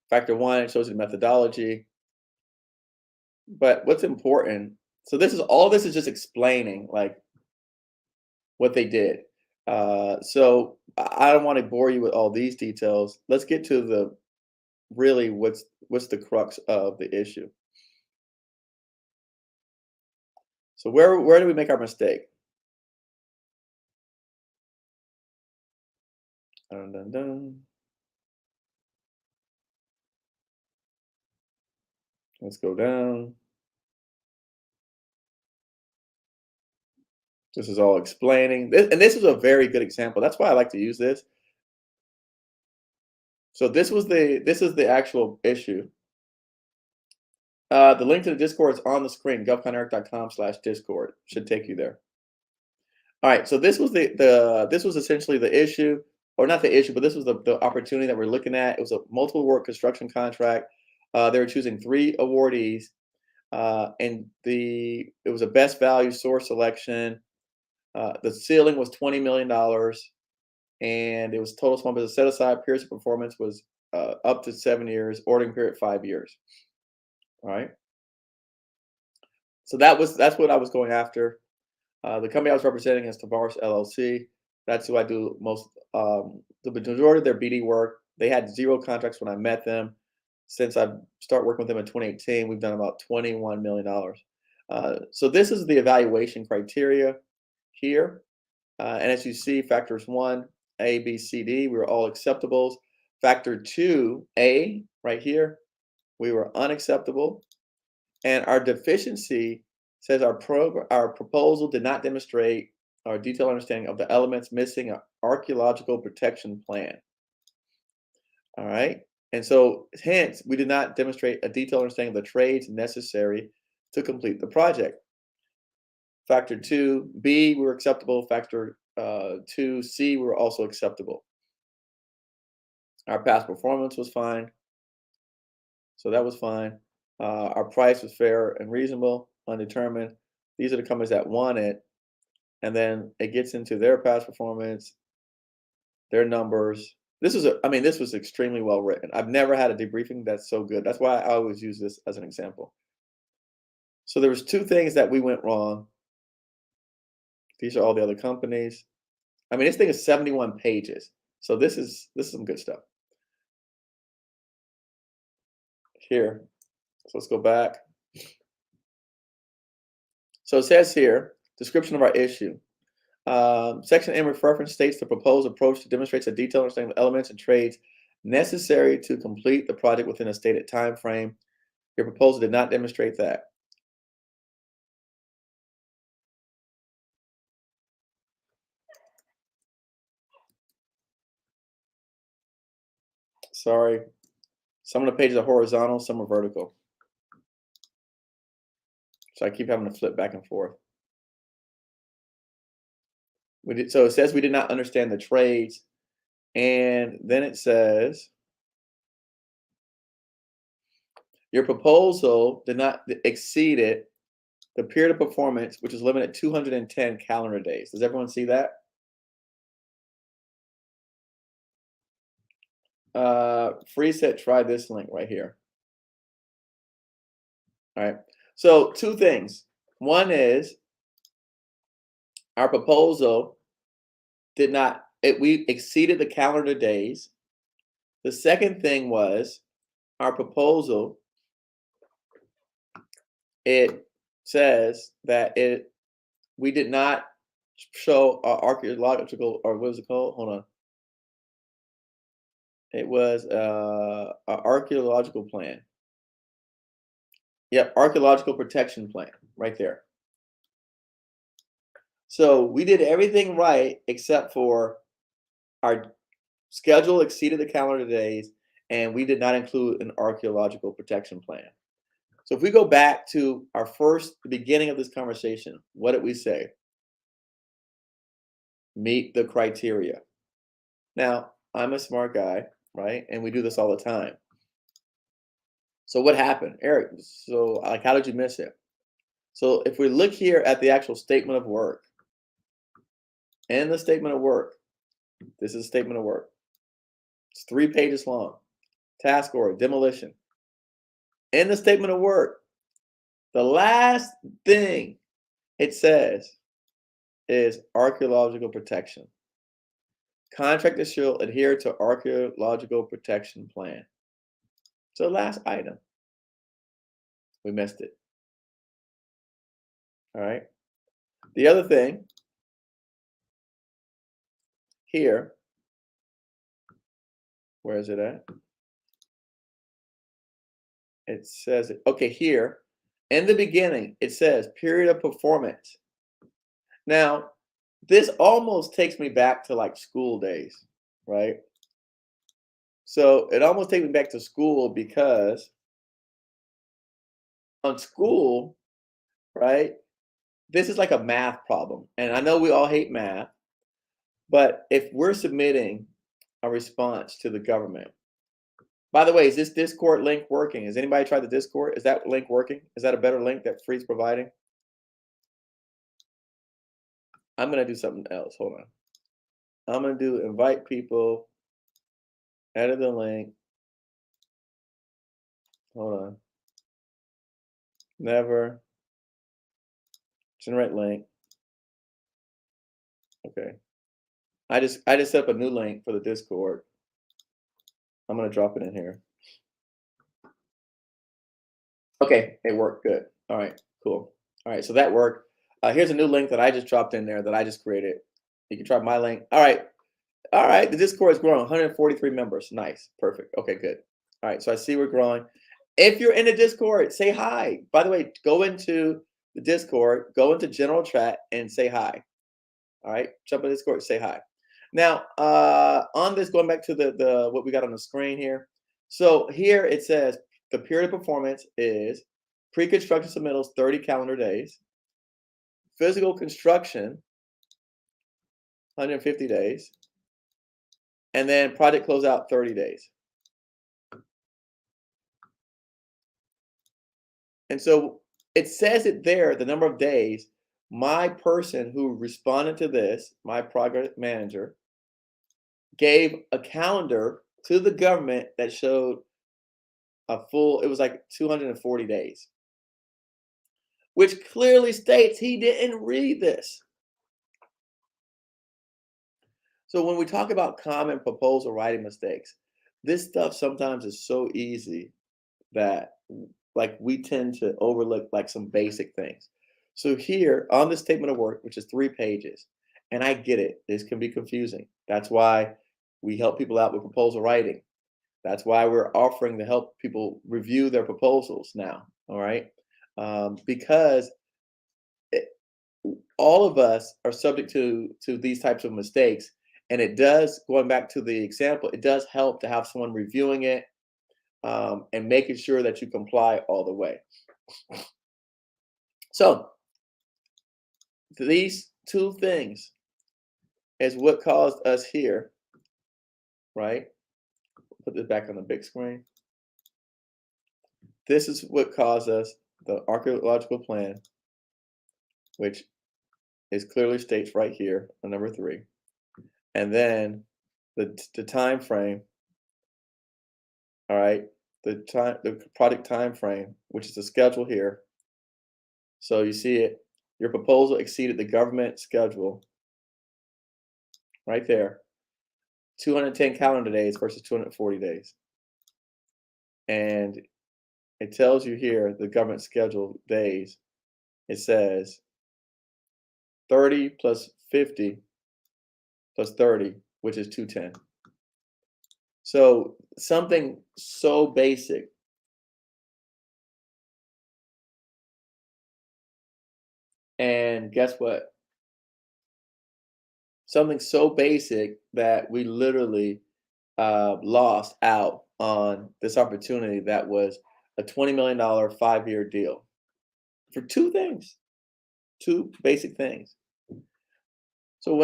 factor 1, it shows you the methodology. But what's important, so this is all this is just explaining like what they did. So I don't want to bore you with all these details. Let's get to the really what's the crux of the issue. So where do we make our mistake? Dun, dun, dun. Let's go down. This is all explaining this, and this is a very good example. That's why I like to use this. So this is the actual issue. The link to the Discord is on the screen. govconeric.com/discord should take you there. All right, so this was this was essentially the issue, or not the issue, but this was the opportunity that we're looking at. It was a multiple work construction contract. They were choosing 3 awardees, and it was a best value source selection. The ceiling was $20 million, and it was total small business set aside. Period of performance was up to 7 years. Ordering period 5 years. All right. So that's what I was going after. The company I was representing is Tavares LLC. That's who I do most, the majority of their BD work. They had 0 contracts when I met them. Since I started working with them in 2018, we've done about $21 million. So this is the evaluation criteria here. And as you see, factors 1, A, B, C, D, we were all acceptables. Factor 2, A, right here, we were unacceptable. And our deficiency says our proposal did not demonstrate our detailed understanding of the elements missing an archaeological protection plan. All right. And so hence, we did not demonstrate a detailed understanding of the trades necessary to complete the project. Factor 2, B, we were acceptable. Factor 2, C, we were also acceptable. Our past performance was fine. So that was fine. Our price was fair and reasonable, undetermined. These are the companies that won it. And then it gets into their past performance, their numbers. This was extremely well written. I've never had a debriefing that's so good. That's why I always use this as an example. So there was 2 things that we went wrong. These are all the other companies. I mean, this thing is 71 pages. So this is some good stuff. Here. So let's go back. So it says here, description of our issue. Section M reference states the proposed approach demonstrates a detailed understanding of elements and trades necessary to complete the project within a stated time frame. Your proposal did not demonstrate that. Sorry. Some of the pages are horizontal, some are vertical. So I keep having to flip back and forth. So it says we did not understand the trades. And then it says, your proposal did not exceed it, the period of performance, which is limited at 210 calendar days. Does everyone see that? Free set, try this link right here. All right. So two things. One is our proposal did not, we exceeded the calendar days. The second thing was our proposal, it says that we did not show archaeological, or what is it called? Hold on. It was an archaeological plan. Yep, archaeological protection plan right there. So we did everything right except for our schedule exceeded the calendar days, and we did not include an archaeological protection plan. So if we go back to the beginning of this conversation, what did we say? Meet the criteria. Now, I'm a smart guy, right? And we do this all the time. So what happened, Eric? So like, how did you miss it? So if we look here at the actual statement of work, and the statement of work, this is a statement of work. It's 3 pages long. Task order, demolition. In the statement of work, the last thing it says is archaeological protection. Contractors shall adhere to archaeological protection plan. So the last item. We missed it. All right. The other thing here, where is it at? It says, okay, here in the beginning, it says period of performance. Now, this almost takes me back to like school days, right? So it almost takes me back to school because on school, right, this is like a math problem. And I know we all hate math, but if we're submitting a response to the government, by the way, is this Discord link working? Has anybody tried the Discord? Is that link working? Is that a better link that Free's providing? I'm going to do something else. Hold on. I'm going to do invite people, edit the link. Hold on. Never. Generate link. Okay. I just set up a new link for the Discord. I'm going to drop it in here. Okay, it worked. Good. All right, cool. All right, so that worked. Here's a new link that I just dropped in there that I just created. You can try my link. All right. All right, the Discord is growing, 143 members. Nice, perfect. Okay, good. All right, so I see we're growing. If you're in the Discord, say hi. By the way, go into the Discord, go into general chat and say hi. All right, jump in the Discord, say hi. Now, on this, going back to the what we got on the screen here. So here it says the period of performance is pre-construction submittals 30 calendar days, physical construction 150 days, and then project closeout 30 days. And so it says it there, the number of days. My person who responded to this, my project manager, gave a calendar to the government that showed a full, it was like 240 days, which clearly states he didn't read this. So when we talk about common proposal writing mistakes, this stuff sometimes is so easy that like we tend to overlook like some basic things. So here on the statement of work, which is 3 pages, And I get it. This can be confusing. That's why we help people out with proposal writing. That's why we're offering to help people review their proposals now. All right. Because all of us are subject to these types of mistakes. And it does, going back to the example, it does help to have someone reviewing it and making sure that you comply all the way. So these two things is what caused us here, right? Put this back on the big screen. This is what caused us the archaeological plan, which is clearly states right here on number 3. And then the time frame, all right, the project time frame, which is the schedule here. So you see it, your proposal exceeded the government schedule right there, 210 calendar days versus 240 days. And it tells you here the government schedule days. It says 30 plus 50 plus 30, which is 210. So something so basic. And guess what? Something so basic that we literally lost out on this opportunity that was a $20 million 5-year deal for 2 things, 2 basic things. So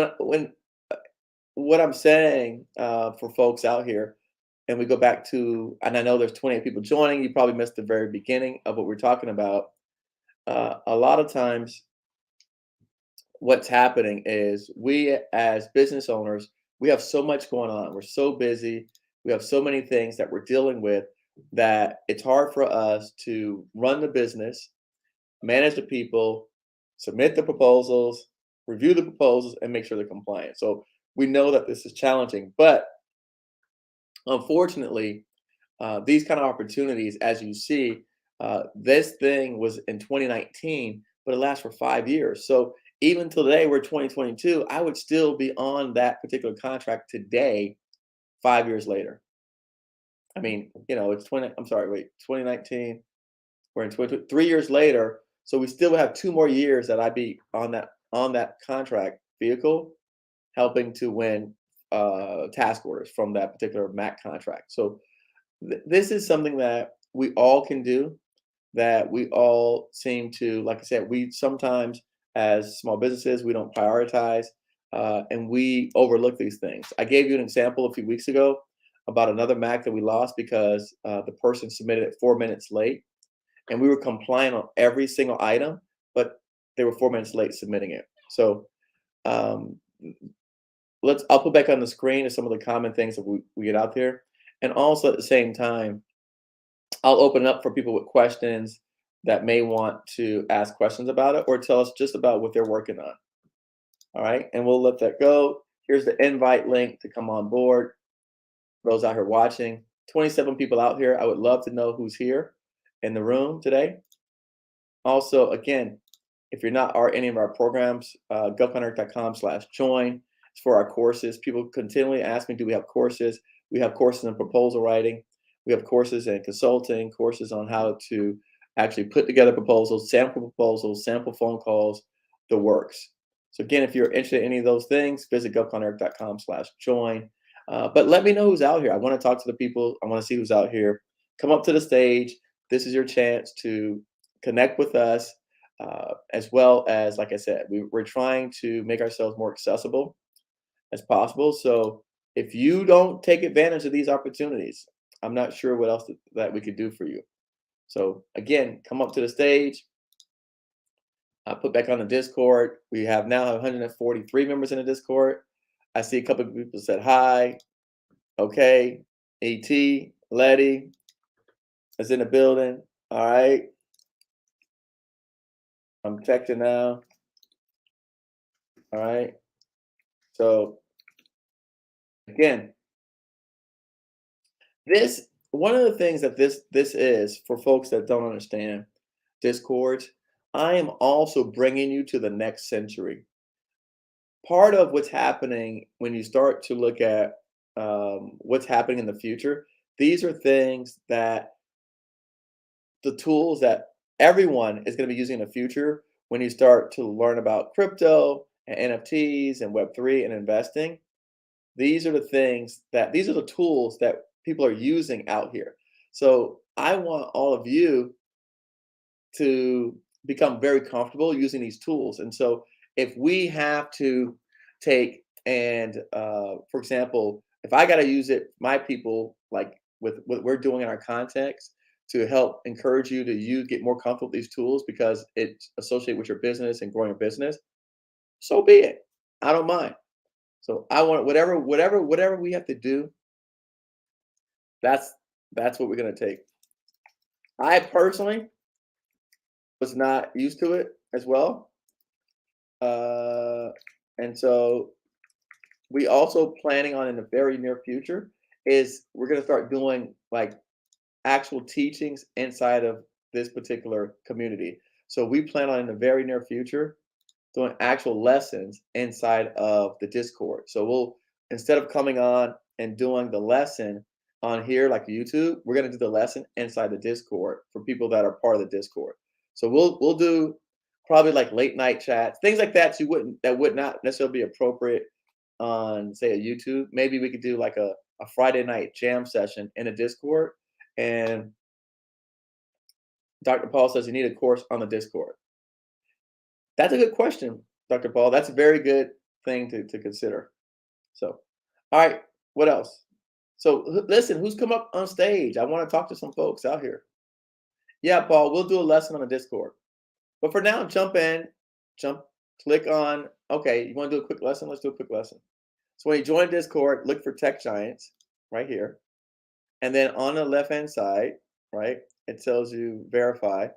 what I'm saying for folks out here, and we go back to, and I know there's 28 people joining, you probably missed the very beginning of what we're talking about. A lot of times what's happening is we as business owners, we have so much going on. We're so busy. We have so many things that we're dealing with that it's hard for us to run the business, manage the people, submit the proposals, review the proposals, and make sure they're compliant. So we know that this is challenging, but unfortunately, these kind of opportunities, as you see, this thing was in 2019, but it lasts for 5 years. So even today, we're 2022, I would still be on that particular contract today, 5 years later. I mean, it's 2019, we're in 3 years later. So we still have 2 more years that I'd be on that contract vehicle, helping to win task orders from that particular MAC contract. So this is something that we all can do, that we all seem to, like I said, we sometimes as small businesses, we don't prioritize and we overlook these things. I gave you an example a few weeks ago about another MAC that we lost because the person submitted it 4 minutes late, and we were compliant on every single item, but they were 4 minutes late submitting it. So I'll put back on the screen some of the common things that we get out there. And also at the same time, I'll open up for people with questions that may want to ask questions about it or tell us just about what they're working on. All right, and we'll let that go. Here's the invite link to come on board. Those out here watching, 27 people out here. I would love to know who's here in the room today. Also, again, if you're not any of our programs, govcontract.com/join. It's for our courses. People continually ask me, do we have courses? We have courses in proposal writing. We have courses in consulting, courses on how to actually put together proposals, sample phone calls, the works. So again, if you're interested in any of those things, visit govcontract.com/join. But let me know who's out here. I want to talk to the people. I want to see who's out here. Come up to the stage. This is your chance to connect with us, as well as, like I said, we're trying to make ourselves more accessible as possible. So if you don't take advantage of these opportunities, I'm not sure what else that we could do for you. So again, come up to the stage. Put back on the Discord. We have now 143 members in the Discord. I see a couple of people said hi. Okay, ET, Letty is in the building. All right. I'm checking now. All right. So again, one of the things that this is for folks that don't understand Discord, I am also bringing you to the next century. part of what's happening when you start to look at what's happening in the future, these are things that the tools that everyone is going to be using in the future when you start to learn about crypto and NFTs and Web3 and investing. These are the tools that people are using out here. So I want all of you to become very comfortable using these tools. And so if we have to take and, for example, if I got to use it, my people, like with what we're doing in our context to help encourage you to get more comfortable with these tools because it's associated with your business and growing your business, so be it. I don't mind. So I want whatever we have to do. That's what we're gonna take. I personally was not used to it as well, and so we also planning on in the very near future is we're gonna start doing like actual teachings inside of this particular community. So we plan on in the very near future doing actual lessons inside of the Discord. So we'll instead of coming on and doing the lesson on here like YouTube, we're gonna do the lesson inside the Discord for people that are part of the Discord. So we'll do probably like late night chats, things like that that would not necessarily be appropriate on say a YouTube. Maybe we could do like a Friday night jam session in a Discord. And Dr. Paul says you need a course on the Discord. That's a good question, Dr. Paul. That's a very good thing to consider. So, all right, what else? So, listen, who's come up on stage? I want to talk to some folks out here. Yeah, Paul, we'll do a lesson on the Discord. But for now, click on, okay, you want to do a quick lesson? Let's do a quick lesson. So when you join Discord, look for Tech Giants right here. And then on the left-hand side, right, it tells you verify,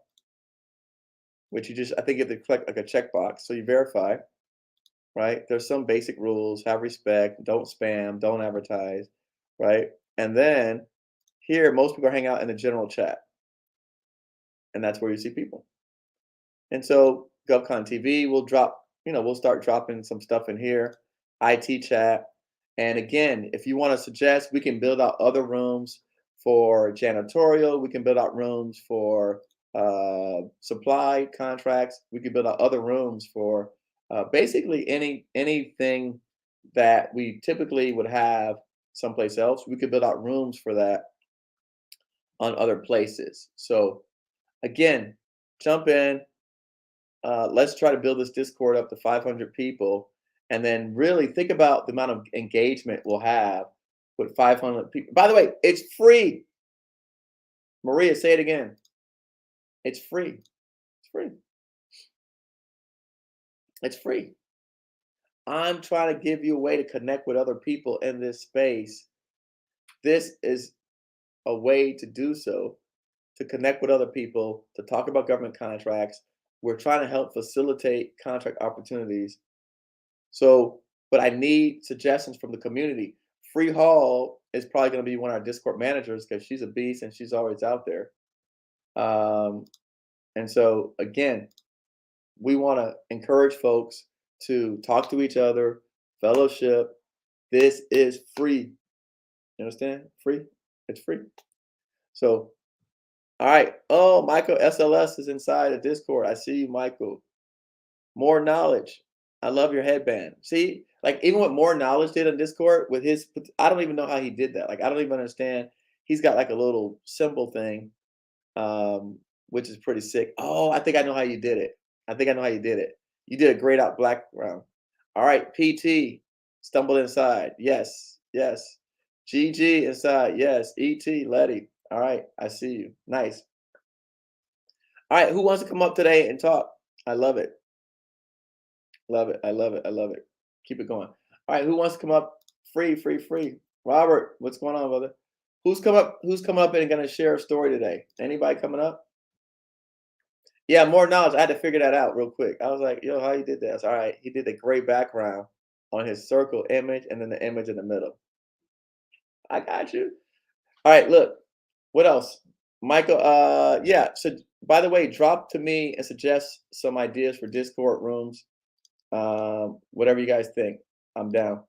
which I think you have to click like a checkbox. So you verify, right? There's some basic rules, have respect, don't spam, don't advertise, right? And then here, most people are hanging out in the general chat. And that's where you see people. And so GovCon TV will we'll start dropping some stuff in here, IT chat. And again, if you want to suggest, we can build out other rooms for janitorial. We can build out rooms for supply contracts. We can build out other rooms for basically anything that we typically would have someplace else. We could build out rooms for that on other places. So again, jump in. Let's try to build this Discord up to 500 people. And then really think about the amount of engagement we'll have with 500 people. By the way, it's free. Maria, say it again. It's free. It's free. It's free. I'm trying to give you a way to connect with other people in this space. This is a way to do so, to connect with other people, to talk about government contracts. We're trying to help facilitate contract opportunities. So, but I need suggestions from the community. Free Hall is probably going to be one of our Discord managers because she's a beast and she's always out there. And so, again, we want to encourage folks to talk to each other, fellowship. This is free. You understand? Free. It's free. So, all right. Oh, Michael SLS is inside the Discord. I see you, Michael. More knowledge. I love your headband. See, like even what More Knowledge did on Discord with his, I don't even know how he did that. Like, I don't even understand. He's got like a little symbol thing, which is pretty sick. Oh, I think I know how you did it. I think I know how you did it. You did a grayed out background. All right, PT, stumbled inside. Yes, yes. GG inside. Yes. ET, Letty. All right, I see you. Nice. All right, who wants to come up today and talk? I love it. Love it. I love it. I love it. Keep it going. All right, who wants to come up? Free. Robert, what's going on, brother? Who's come up and going to share a story today? Anybody coming up? Yeah, More Knowledge. I had to figure that out real quick. I was like, yo, how you did that? All right, he did a gray background on his circle image and then the image in the middle. I got you. All right, look. What else? Michael, yeah. So by the way, drop to me and suggest some ideas for Discord rooms. Whatever you guys think, I'm down.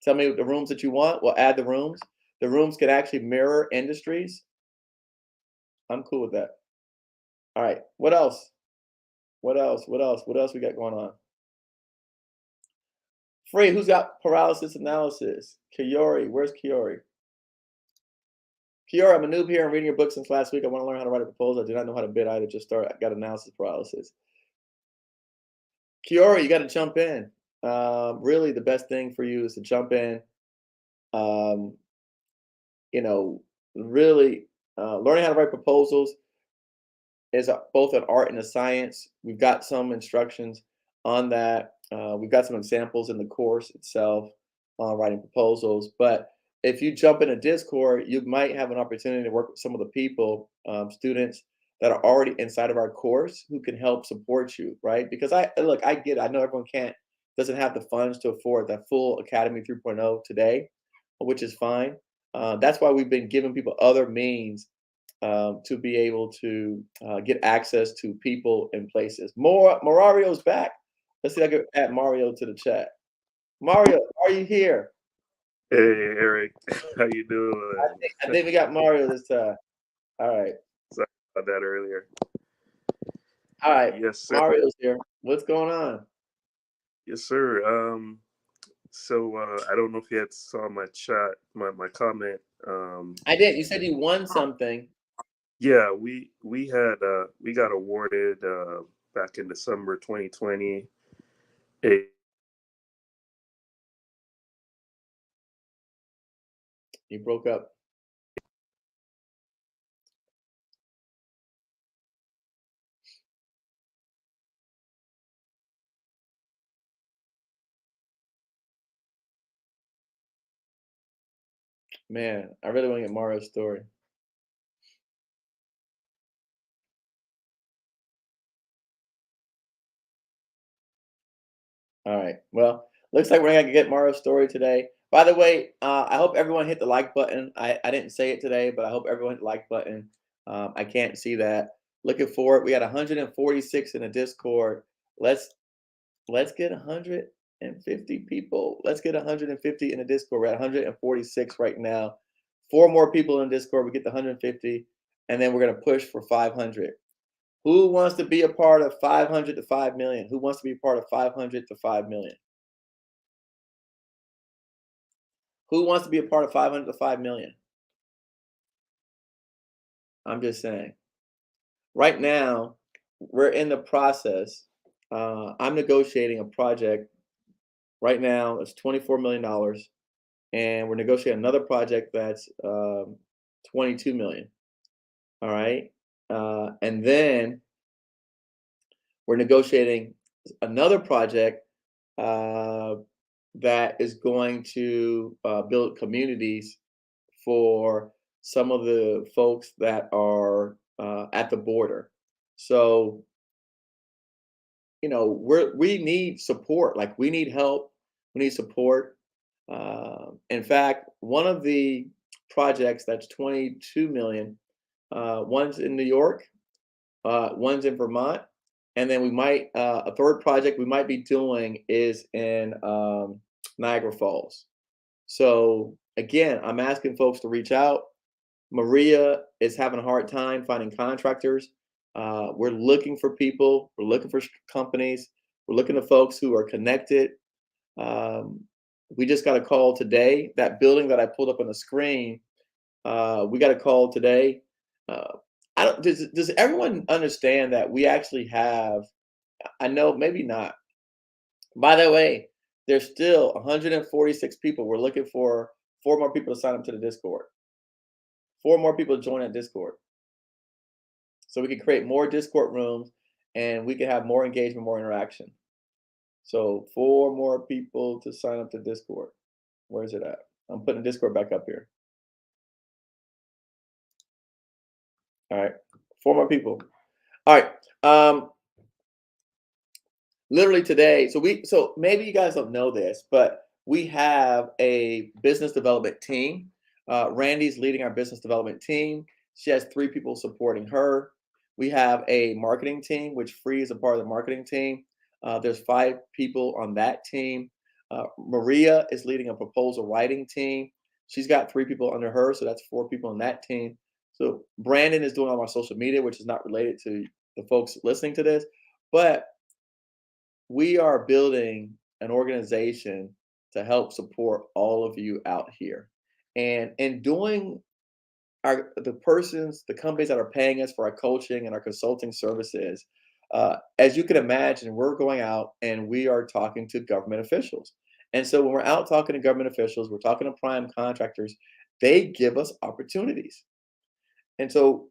Tell me the rooms that you want. We'll add the rooms. The rooms can actually mirror industries. I'm cool with that. All right. What else? What else? What else? What else we got going on? Free, who's got paralysis analysis? Kiori, where's Kiori? Kiori, I'm a noob here. I'm reading your book since last week. I want to learn how to write a proposal. I do not know how to bid either. Just start. I got analysis paralysis. Kiori, you got to jump in. Really, the best thing for you is to jump in. You know, really learning how to write proposals is both an art and a science. We've got some instructions on that. We've got some examples in the course itself on writing proposals. But if you jump in a Discord, you might have an opportunity to work with some of the people, students that are already inside of our course who can help support you, right? Because I get it. I know everyone doesn't have the funds to afford that full Academy 3.0 today, which is fine. That's why we've been giving people other means to be able to get access to people and places. Marario's back. Let's see if I can add Mario to the chat. Mario, are you here? Hey, Eric, how you doing? I think we got Mario this time. All right. Sorry about that earlier. All right. Yes, sir. Mario's here. What's going on? Yes, sir. So I don't know if you had saw my chat, my comment. I did. You said you won something. Yeah, we got awarded back in December 2020. You broke up. Man, I really want to get Mario's story. All right. Well, looks like we're not gonna get Mario's story today. By the way, I hope everyone hit the like button. I didn't say it today, but I hope everyone hit the like button. I can't see that. Looking for it. We got 146 in the Discord. Let's get 150 people. Let's get 150 in the Discord. We're at 146 right now. 4 more people in Discord. We get the 150, and then we're gonna push for 500. Who wants to be a part of 500 to 5 million? Who wants to be a part of 500 to 5 million? Who wants to be a part of 500 to 5 million? I'm just saying. Right now, we're in the process. I'm negotiating a project right now. It's $24 million. And we're negotiating another project that's 22 million. All right. And then we're negotiating another project that is going to build communities for some of the folks that are at the border. So, you know, we need support. Like, we need help. We need support. In fact, one of the projects that's 22 million, one's in New York, one's in Vermont, and then we might a third project we might be doing is in Niagara Falls. So again, I'm asking folks to reach out. Maria is having a hard time finding contractors. We're looking for people. We're looking for companies. We're looking to folks who are connected. We just got a call today. That building that I pulled up on the screen, we got a call today. Does everyone understand that we actually have, I know maybe not. By the way, there's still 146 people. We're looking for 4 more people to sign up to the Discord. 4 more people to join that Discord. So we can create more Discord rooms and we can have more engagement, more interaction. So 4 more people to sign up to Discord. Where is it at? I'm putting Discord back up here. All right, 4 more people. All right. Literally today, so maybe you guys don't know this, but we have a business development team. Randy's leading our business development team. She has 3 people supporting her. We have a marketing team, which Free is a part of the marketing team. There's 5 people on that team. Maria is leading a proposal writing team. She's got 3 people under her, so that's 4 people on that team. So Brandon is doing all our social media, which is not related to the folks listening to this, but we are building an organization to help support all of you out here. And in doing the companies that are paying us for our coaching and our consulting services, as you can imagine, we're going out and we are talking to government officials. And so when we're out talking to government officials, we're talking to prime contractors, they give us opportunities. And so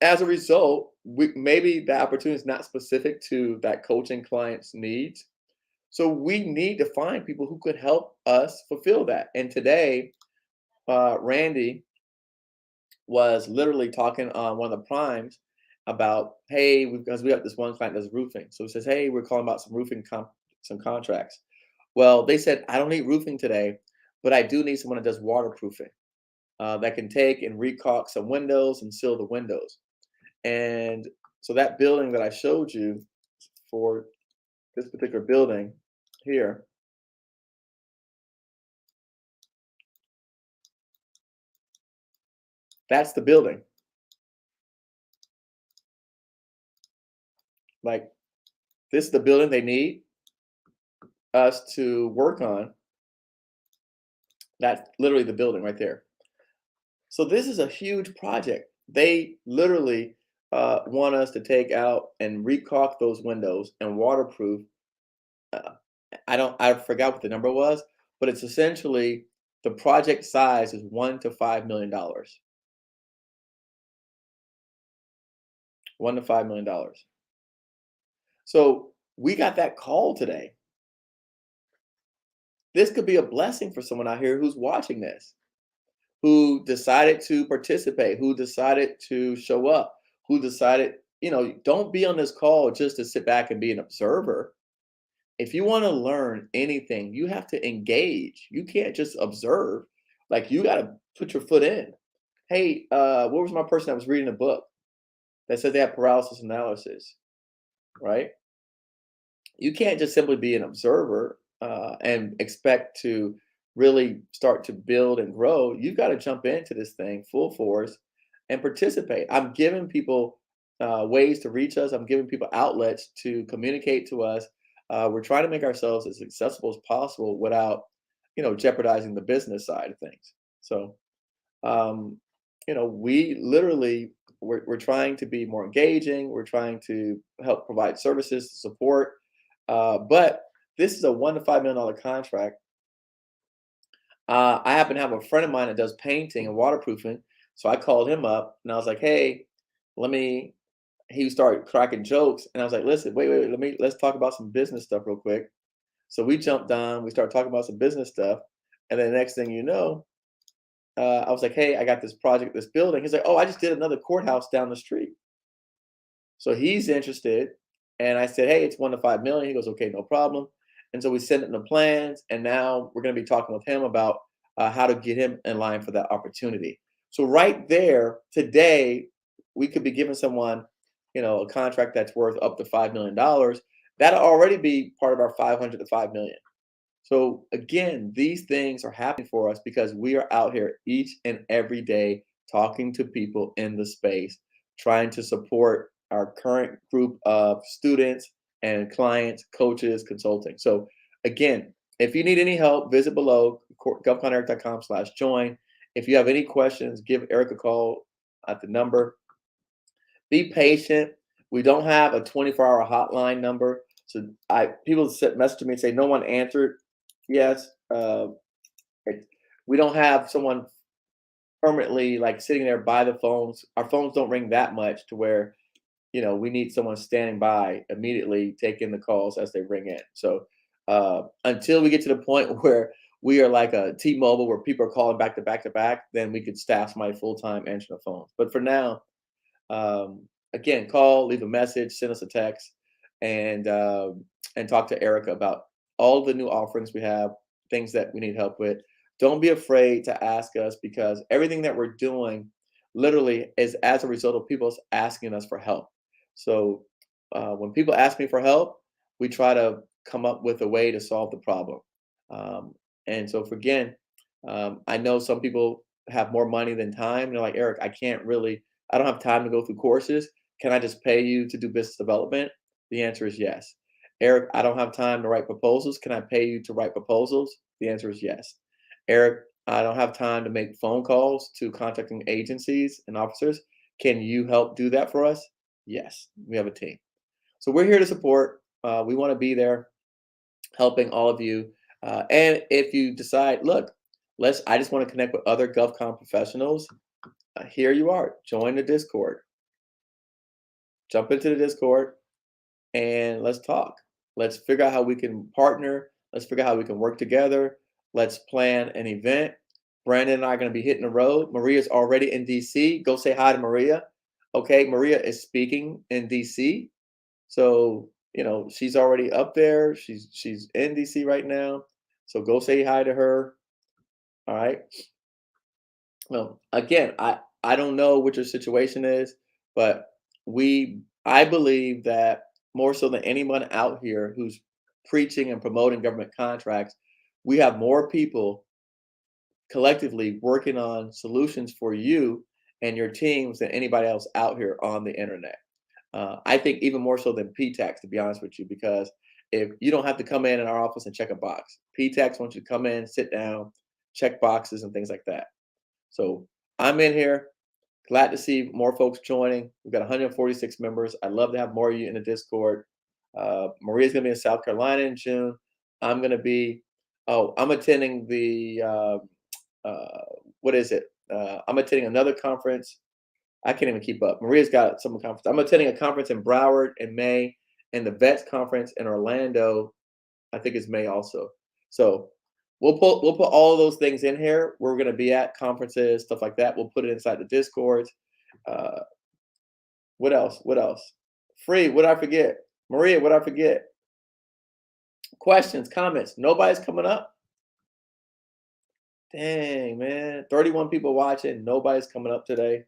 as a result, maybe the opportunity is not specific to that coaching client's needs. So we need to find people who could help us fulfill that. And today, Randy was literally talking on one of the primes about, hey, because we got this one client that does roofing. So he says, hey, we're calling about some some contracts. Well, they said, I don't need roofing today, but I do need someone that does waterproofing that can take and recaulk some windows and seal the windows. And so that building that I showed you for this particular building here, that's the building. Like, this is the building they need us to work on. That's literally the building right there. So this is a huge project. They literally want us to take out and recaulk those windows and waterproof. Uh, I forgot what the number was, but it's essentially the project size is $1 to $5 million. $1 to $5 million. So we got that call today. This could be a blessing for someone out here who's watching this, who decided to participate, who decided to show up, who decided, don't be on this call just to sit back and be an observer. If you want to learn anything, you have to engage. You can't just observe. Like, you got to put your foot in. Hey, what was my person that was reading a book that said they have paralysis analysis, right? You can't just simply be an observer and expect to really start to build and grow. You've got to jump into this thing full force and participate. I'm giving people ways to reach us. I'm giving people outlets to communicate to us. We're trying to make ourselves as accessible as possible without, jeopardizing the business side of things. So, we literally, we're trying to be more engaging. We're trying to help provide services to support. But this is a $1 to $5 million contract. I happen to have a friend of mine that does painting and waterproofing. So I called him up and I was like, hey, he started cracking jokes. And I was like, listen, wait, let's talk about some business stuff real quick. So we jumped on, we started talking about some business stuff. And then the next thing you know, I was like, hey, I got this project, this building. He's like, oh, I just did another courthouse down the street. So he's interested. And I said, hey, it's $1 to $5 million. He goes, okay, no problem. And so we sent him the plans. And now we're going to be talking with him about how to get him in line for that opportunity. So right there today, we could be giving someone, a contract that's worth up to $5 million. That'll already be part of our 500 to 5 million. So again, these things are happening for us because we are out here each and every day talking to people in the space, trying to support our current group of students and clients, coaches, consulting. So again, if you need any help, visit below, govconeric.com/join. If you have any questions, give Eric a call at the number. Be patient. We don't have a 24-hour hotline number. So people message me and say, no one answered. Yes. We don't have someone permanently like sitting there by the phones. Our phones don't ring that much to where, we need someone standing by immediately taking the calls as they ring in. So until we get to the point where we are like a T-Mobile where people are calling back to back to back, then we could staff somebody full-time answering the phones. But for now, again, call, leave a message, send us a text, and talk to Erica about all the new offerings we have, things that we need help with. Don't be afraid to ask us because everything that we're doing literally is as a result of people asking us for help. So when people ask me for help, we try to come up with a way to solve the problem. And so, for again, I know some people have more money than time. They're like, Eric, I don't have time to go through courses. Can I just pay you to do business development? The answer is yes. Eric, I don't have time to write proposals. Can I pay you to write proposals? The answer is yes. Eric, I don't have time to make phone calls to contracting agencies and officers. Can you help do that for us? Yes, we have a team. So we're here to support. We want to be there helping all of you. And if you decide, look, I just want to connect with other GovCon professionals, here you are. Join the Discord. Jump into the Discord and let's talk. Let's figure out how we can partner. Let's figure out how we can work together. Let's plan an event. Brandon and I are going to be hitting the road. Maria's already in DC. Go say hi to Maria. Okay, Maria is speaking in DC. So, she's already up there. She's in DC right now. So go say hi to her. All right. Well, again, I don't know what your situation is, but I believe that more so than anyone out here who's preaching and promoting government contracts, we have more people collectively working on solutions for you and your teams than anybody else out here on the internet. I think even more so than PTAX, to be honest with you, because if you don't have to come in our office and check a box, PTAX wants you to come in, sit down, check boxes and things like that. So I'm in here. Glad to see more folks joining. We've got 146 members. I'd love to have more of you in the Discord. Maria's going to be in South Carolina in June. I'm going to be, I'm attending the, what is it? I'm attending another conference. I can't even keep up. Maria's got some conference. I'm attending a conference in Broward in May, and the Vets conference in Orlando, I think is May also. So we'll put all of those things in here. We're going to be at conferences, stuff like that. We'll put it inside the Discords. What else? Free. What did I forget? Maria, what did I forget? Questions, comments. Nobody's coming up. Dang, man. 31 people watching. Nobody's coming up today.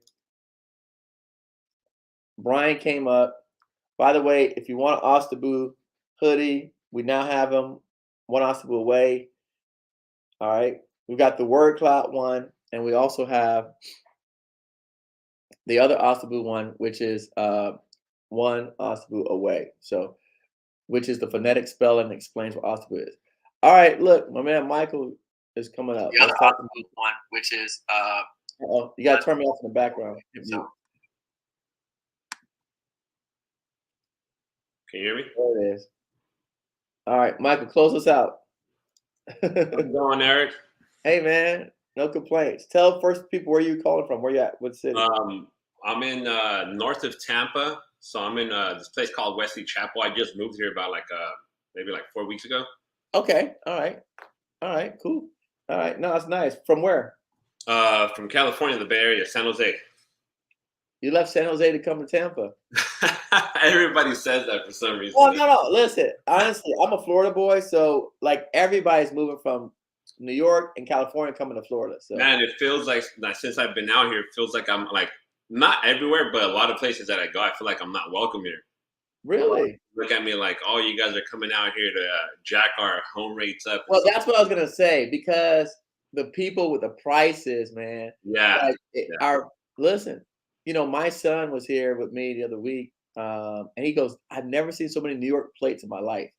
Brian came up. By the way, if you want an IOSDBU hoodie, we now have them one IOSDBU away. All right. We've got the word cloud one, and we also have the other IOSDBU one, which is one IOSDBU away. So, which is the phonetic spelling that explains what IOSDBU is. All right. Look, my man Michael is coming up. The other IOSDBU one, which is you got to turn me off in the background. Can you hear me? There it is. All right, Michael, close us out. How's it going, Eric? Hey, man, no complaints. Tell first people where you calling from. Where you at? What city? I'm in north of Tampa, so I'm in this place called Wesley Chapel. I just moved here about maybe 4 weeks ago. Okay, all right, cool. All right, no, that's nice. From where? From California, the Bay Area, San Jose. You left San Jose to come to Tampa. Everybody says that for some reason. Oh, no. Listen, honestly, I'm a Florida boy, so everybody's moving from New York and California coming to Florida. So. Man, it feels like since I've been out here, it feels like I'm not everywhere, but a lot of places that I go, I feel like I'm not welcome here. Really? Look at me like, oh, you guys are coming out here to jack our home rates up. Well, that's what I was gonna say, because the people with the prices, man. Yeah. Listen. My son was here with me the other week, and he goes, I've never seen so many New York plates in my life.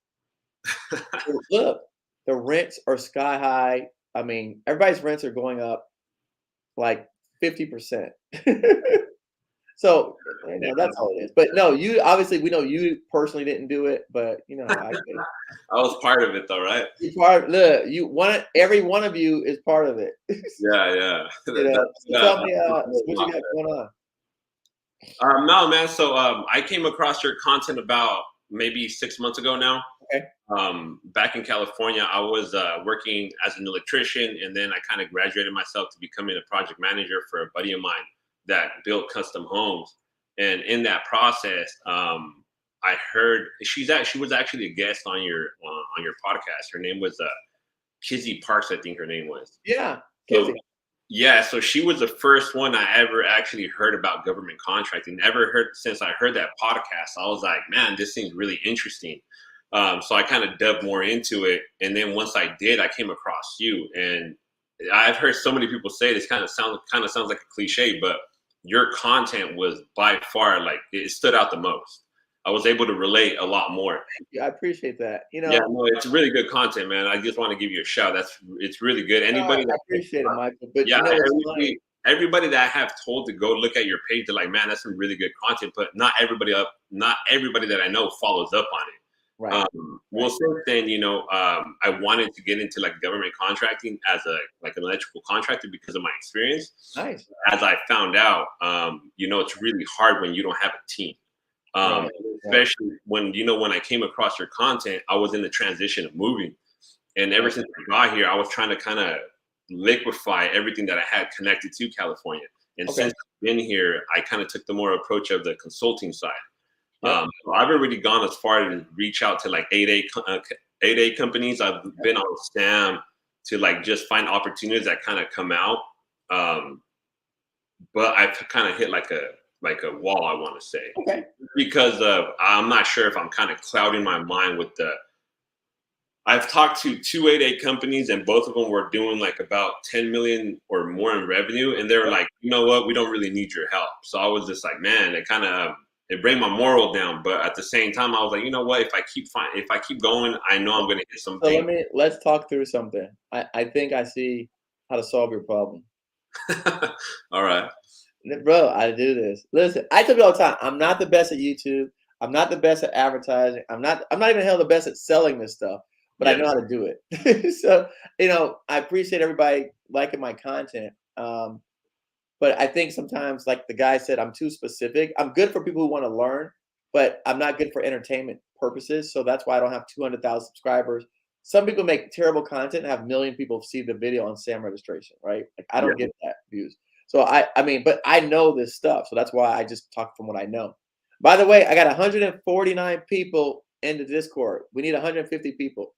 Look, the rents are sky high. I mean, everybody's rents are going up like 50%. So, that's all it is. But no, we know you personally didn't do it, but I was part of it though, right? Look, every one of you is part of it. Yeah. So tell me, what you got going on? No, man. So I came across your content about maybe 6 months ago now. Okay. Back in California, I was working as an electrician, and then I kind of graduated myself to becoming a project manager for a buddy of mine that built custom homes. And in that process, I heard she was actually a guest on your podcast. Her name was Kizzy Parks, I think her name was. Yeah, Kizzy. Yeah, so she was the first one I ever actually heard about government contracting. Never heard since I heard that podcast. I was like, man, this seems really interesting. So I kind of dug more into it, and then once I did, I came across you, and I've heard so many people say this kind of sounds like a cliche, but your content was by far like it stood out the most. I was able to relate a lot more. I appreciate that. You Yeah, know, no, it's really good content, man. I just want to give you a shout. It's really good. Anybody I that appreciate it, Michael. But yeah, you know what's funny? everybody that I have told to go look at your page, they're like, man, that's some really good content. But not everybody that I know follows up on it. Right. Well, since then, I wanted to get into like government contracting as an electrical contractor because of my experience. Nice. As I found out, it's really hard when you don't have a team. Right. Especially when I came across your content, I was in the transition of moving. And ever since I got here, I was trying to kind of liquefy everything that I had connected to California. And since I've been here, I kind of took the more approach of the consulting side. So I've already gone as far to reach out to like 8A companies. I've been on SAM to like just find opportunities that kind of come out. But I've kind of hit like a wall, I want to say. Okay. Because I'm not sure if I'm kind of clouding my mind with I've talked to 2 8A companies, and both of them were doing like about 10 million or more in revenue. And they were like, you know what, we don't really need your help. So I was just like, man, it bring my moral down. But at the same time, I was like, you know what, if I keep going, I know I'm going to hit something. So let's talk through something. I think I see how to solve your problem. All right. Bro, I do this. Listen, I tell you all the time, I'm not the best at YouTube. I'm not the best at advertising. I'm not even hell the best at selling this stuff, but I know how to do it. So, I appreciate everybody liking my content. But I think sometimes, like the guy said, I'm too specific. I'm good for people who want to learn, but I'm not good for entertainment purposes. So that's why I don't have 200,000 subscribers. Some people make terrible content and have 1 million people see the video on SAM registration, right? Like I don't get that views. So but I know this stuff. So that's why I just talk from what I know. By the way, I got 149 people in the Discord. We need 150 people.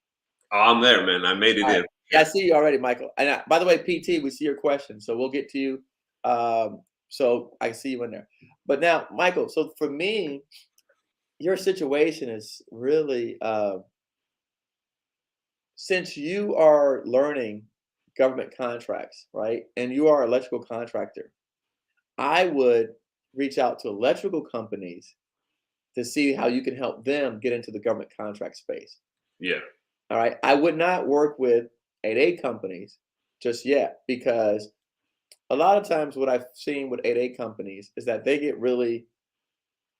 Oh, I'm there, man. I made it in. Yeah, I see you already, Michael. And by the way, PT, we see your question. So we'll get to you. So I see you in there. But now, Michael, so for me, your situation is really, since you are learning government contracts, right? And you are an electrical contractor, I would reach out to electrical companies to see how you can help them get into the government contract space. Yeah. All right. I would not work with 8A companies just yet, because a lot of times what I've seen with 8A companies is that they get really,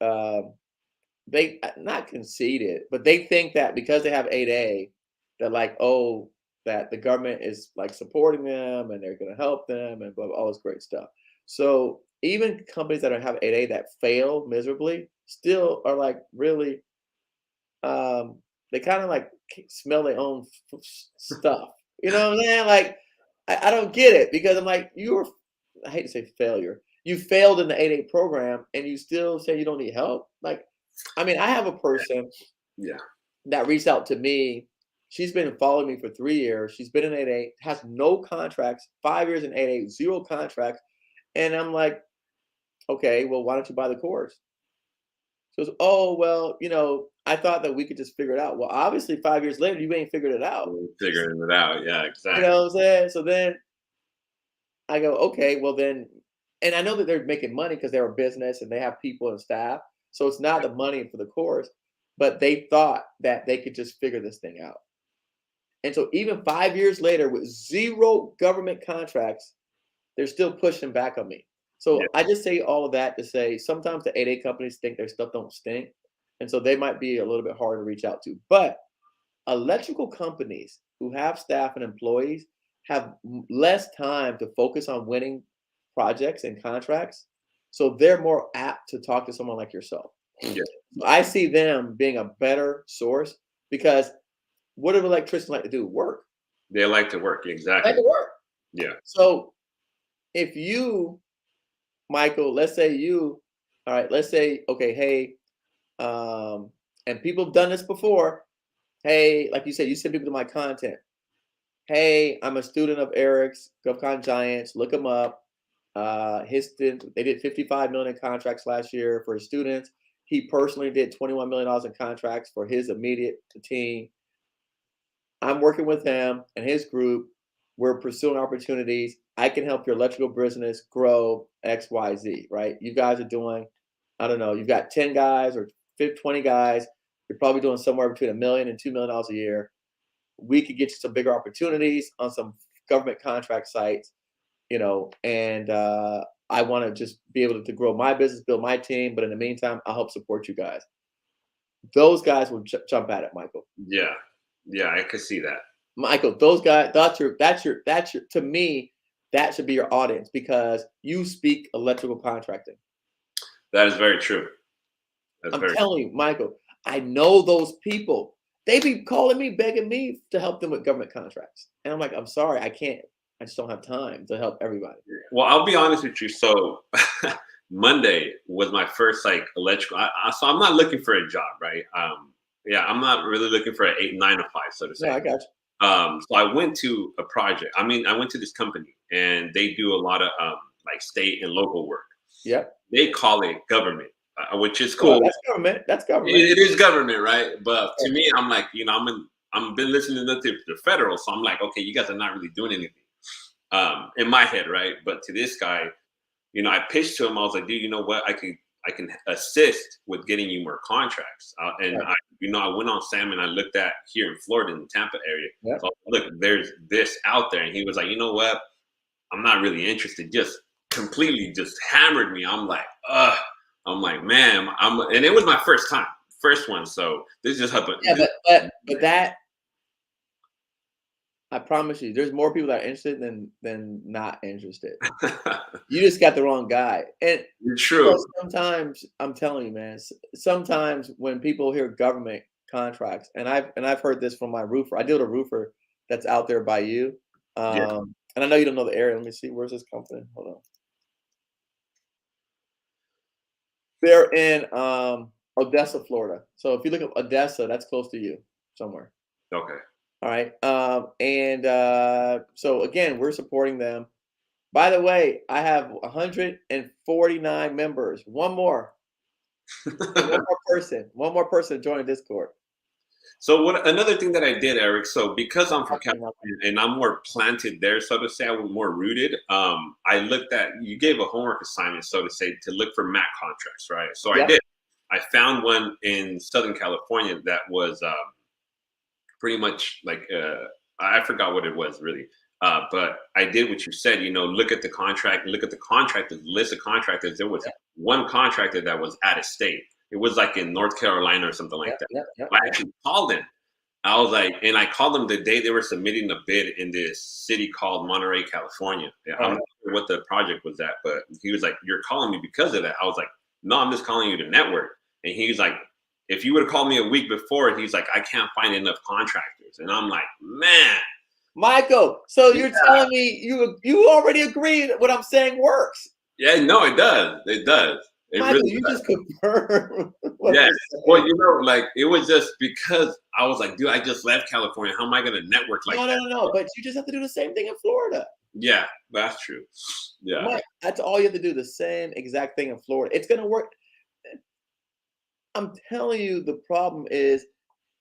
they not conceited, but they think that because they have 8A, they're like, oh, that the government is like supporting them and they're going to help them and blah, blah, all this great stuff. So even companies that have 8A that fail miserably still are like really, they kind of like smell their own stuff. You know what I'm saying? Like, I don't get it, because I'm like, I hate to say failure. You failed in the 8A program and you still say you don't need help. Like, I have a person that reached out to me. She's been following me for 3 years. She's been in 8A, has no contracts, 5 years in 8A, 0 contracts. And I'm like, okay, well, why don't you buy the course? She goes, oh, well, I thought that we could just figure it out. Well, obviously 5 years later, you ain't figured it out. Figuring it out. Yeah, exactly. You know what I'm saying? So then I go, okay, well then, and I know that they're making money because they're a business and they have people and staff. So it's not the money for the course, but they thought that they could just figure this thing out. And so even 5 years later, with 0 government contracts, they're still pushing back on me. So I just say all of that to say sometimes the 8A companies think their stuff don't stink. And so they might be a little bit hard to reach out to. But electrical companies who have staff and employees have less time to focus on winning projects and contracts. So they're more apt to talk to someone like yourself. Yeah. So I see them being a better source, because what do electricians like to do? Work. They like to work. Exactly. They like to work. Yeah. So if you, Michael, let's say, okay, hey, and people have done this before. Hey, like you said, you send people to my content. hey, I'm a student of Eric's, GovCon Giants, look him up. His students, they did 55 million in contracts last year for his students. He personally did $21 million in contracts for his immediate team. I'm working with him and his group. We're pursuing opportunities. I can help your electrical business grow X, Y, Z, right? You guys are doing, I don't know, you've got 10 guys or 20 guys. You're probably doing somewhere between $1 million and $2 million a year. We could get you some bigger opportunities on some government contract sites, you know, and I want to just be able to grow my business, build my team. But in the meantime, I'll help support you guys. Those guys will jump at it, Michael. Yeah. Yeah, I could see that. Michael, those guys, that's your, to me, that should be your audience because you speak electrical contracting. That is very true. That's I'm telling you, Michael, I know those people. They be calling me, begging me to help them with government contracts. And I'm like, I'm sorry, I can't. I just don't have time to help everybody. Well, I'll be honest with you. So Monday was my first like electrical. So I'm not looking for a job, right? Yeah, I'm not really looking for an 9 to 5, so to say. Yeah, I got you. So I went to a project. I mean, I went to this company, and they do a lot of like state and local work. Yep. They call it government, which is Well, cool. that's government. That's government. It is government, right? But to me, I'm like, you know, I'm been listening to the federal, so I'm like, okay, you guys are not really doing anything in my head, right? But to this guy, you know, I pitched to him. I was like, dude, you know what? I can assist with getting you more contracts. And Right. I went on Sam and I looked at here in Florida in the Tampa area. Yep. So look, there's this out there, and he was like, you know what? I'm not really interested. Just completely just hammered me. I'm like, ugh. I'm like, man, and it was my first one. So this just happened. Yeah, but that, I promise you, there's more people that are interested than not interested. You just got the wrong guy. And True. you know, sometimes I'm telling you, man. Sometimes when people hear government contracts, and I've heard this from my roofer. I deal with a roofer that's out there by you, Yeah. and I know you don't know the area. Let me see. Where's this company? Hold on. They're in Odessa, Florida. So if you look at Odessa, that's close to you somewhere. Okay. All right. So again, we're supporting them. By the way, I have 149 members. One more person joining Discord. So another thing that I did, Eric, so because I'm from California and I'm more planted there, so to say, I was more rooted. I looked at, you gave a homework assignment, so to say, to look for MAC contracts, right? So Yep. I did. I found one in Southern California that was pretty much like, I forgot what it was really. But I did what you said, you know, look at the contract, look at the contractors, list of contractors. There was one contractor that was out of state. It was like in North Carolina or something like that. I actually called him. I was like, and I called them the day they were submitting a bid in this city called Monterey, California. I'm not sure what the project was at, but he was like, you're calling me because of that. I was like, no, I'm just calling you to network. And he's like, if you would have called me a week before, he's like, I can't find enough contractors. And I'm like, man. Michael, so you're telling me you already agreed what I'm saying works? Yeah, no, it does. It does. It Michael, really you does. just confirmed. Yes. Well, you know, like it was just because I was like, dude, I just left California. How am I going to network like that? No. But you just have to do the same thing in Florida. Yeah, that's true. Yeah. Mike, that's all you have to do. The same exact thing in Florida. It's going to work. I'm telling you, the problem is.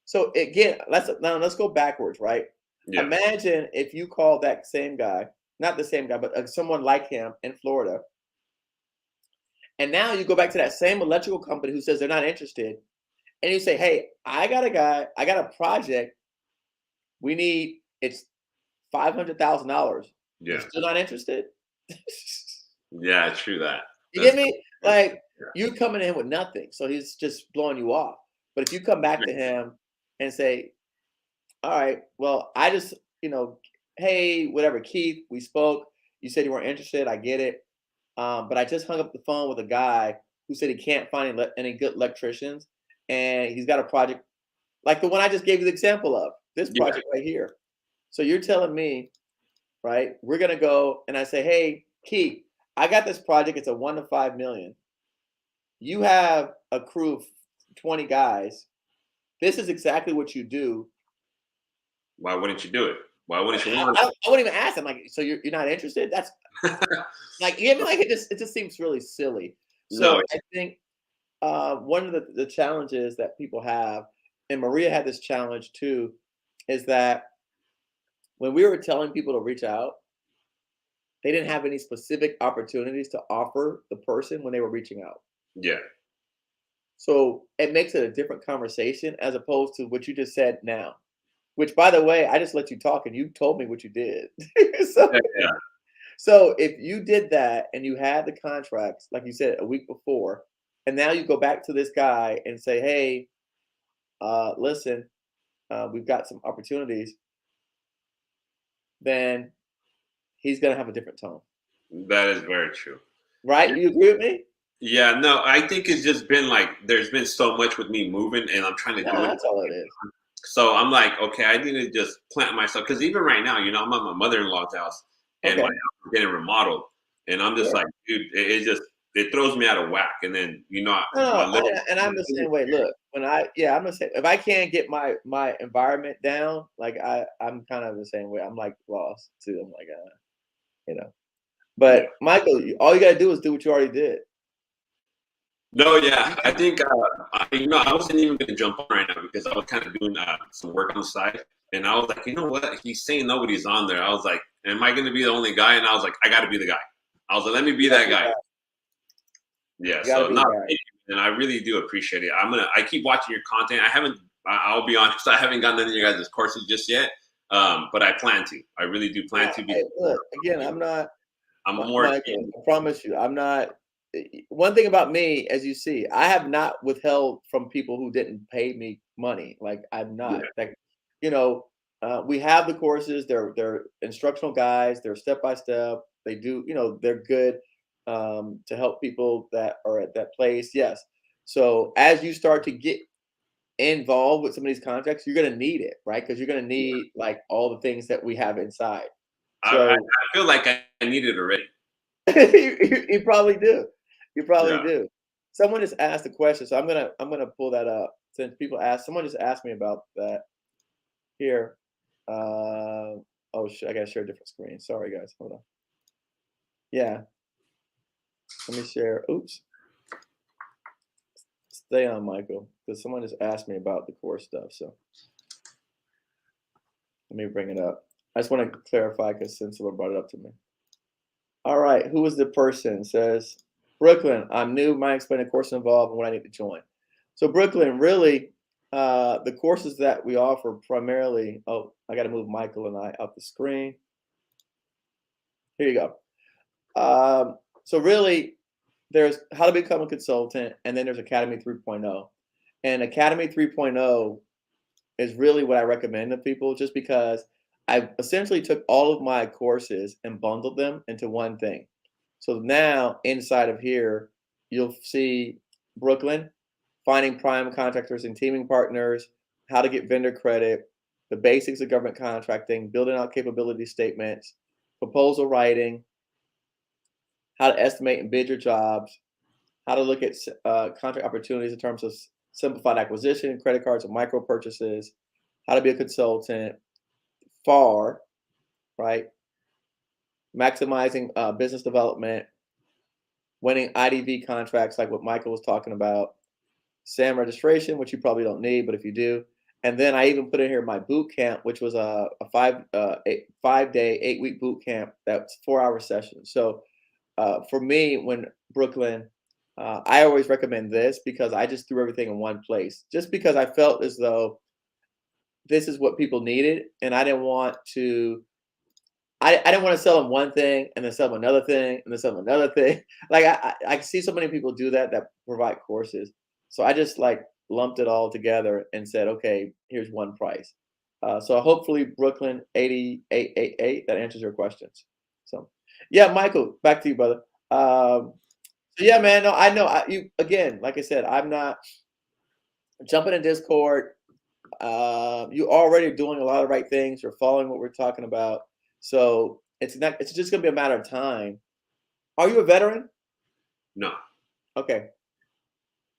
So again, let's go backwards, right? Yeah. Imagine if you call that same guy, not the same guy, but someone like him in Florida. And now you go back to that same electrical company who says they're not interested. And you say, hey, I got a project. It's $500,000. Yeah. You're still not interested? Yeah, true that. You get me? Like you're coming in with nothing. So he's just blowing you off. But if you come back to him and say, all right, well, I just, hey, whatever, Keith, we spoke. You said you weren't interested. I get it. But I just hung up the phone with a guy who said he can't find any good electricians. And he's got a project like the one I just gave you the example of, this project right here. So you're telling me, right, we're going to go and I say, hey, Keith, I got this project. It's a 1 to 5 million. You have a crew of 20 guys. This is exactly what you do. Why wouldn't you do it? Why wouldn't you I, want I, I wouldn't even ask. I'm like, so you're not interested? That's it? like, you know, like it just seems really silly. No, So I think one of the challenges that people have, and Maria had this challenge too, is that when we were telling people to reach out, they didn't have any specific opportunities to offer the person when they were reaching out. yeah. So it makes it a different conversation as opposed to what you just said now. Which, by the way, I just let you talk and you told me what you did. so, Yeah, yeah. so if you did that and you had the contracts, like you said, a week before, and now you go back to this guy and say, "Hey, listen, we've got some opportunities," then he's gonna have a different tone, That is very true. right? You agree with me? Yeah, no, I think it's just been like there's been so much with me moving, and I'm trying to No, do it. that's all it is. So I'm like, okay, I need to just plant myself because even right now, I'm at my mother-in-law's house, and Okay. my house is getting remodeled, and I'm just Sure. like, dude, it just it throws me out of whack. And then my No, living and I'm the same way. Look, I'm the same. If I can't get my environment down, like I'm kind of the same way. I'm like lost too. I'm like, you know. yeah. But Michael, all you gotta do is do what you already did. No, yeah, I think I wasn't even gonna jump on right now because I was kind of doing some work on the side, and I was like, you know what? He's saying nobody's on there. I was like, am I gonna be the only guy? And I was like, I got to be the guy. I was like, let me be that guy. Yeah, You gotta so be not, the guy. and I really do appreciate it. I keep watching your content. I'll be honest, I haven't gotten into your guys' courses just yet. But I plan to. I really do plan to. Hey, Because look, again, I'm not I'm more. Michael. I promise you, I'm not. One thing about me, as you see, I have not withheld from people who didn't pay me money. Like I'm Yeah, not. Like, you know, we have the courses. They're instructional guides. They're step by step. They do. They're good to help people that are at that place. Yes. So as you start to get involved with some of these contracts, you're gonna need it, right? Because you're gonna need like all the things that we have inside. I So feel like I need it already. you probably do. You probably Yeah. do. Someone just asked a question, so I'm gonna pull that up since people asked. Someone just asked me about that here. Oh shit, I gotta share a different screen. Sorry guys, hold on. Yeah, let me share. Oops, stay on, Michael, because someone just asked me about the core stuff. So let me bring it up. I just want to clarify because since someone brought it up to me. All right, who is the person? Says Brooklyn. I'm new. Mind explaining the course involved and what I need to join. So Brooklyn, really, the courses that we offer primarily. Oh, I got to move Michael and I up the screen. Here you go. So really, there's how to become a consultant, and then there's Academy 3.0. And Academy 3.0 is really what I recommend to people, just because I essentially took all of my courses and bundled them into one thing. So now inside of here, you'll see Brooklyn, finding prime contractors and teaming partners, how to get vendor credit, the basics of government contracting, building out capability statements, proposal writing, how to estimate and bid your jobs, how to look at contract opportunities in terms of simplified acquisition, credit cards and micro purchases, how to be a consultant, FAR, right? Maximizing business development, winning IDV contracts like what Michael was talking about, SAM registration, which you probably don't need, but if you do. And then I even put in here my boot camp, which was a 5-day, 8-week boot camp. That's 4-hour sessions. So for me, when Brooklyn, I always recommend this because I just threw everything in one place, just because I felt as though this is what people needed, and I didn't want to. I didn't want to sell them one thing and then sell them another thing and then sell them another thing. Like I see so many people do that provide courses. So I just like lumped it all together and said, okay, here's one price. So hopefully Brooklyn 8888 that answers your questions. So yeah, Michael, back to you, brother. So yeah, man. No, I know you again. Like I said, I'm not jumping in Discord. You already doing a lot of right things. You're following what we're talking about. So it's just gonna be a matter of time. Are you a veteran? No. Okay.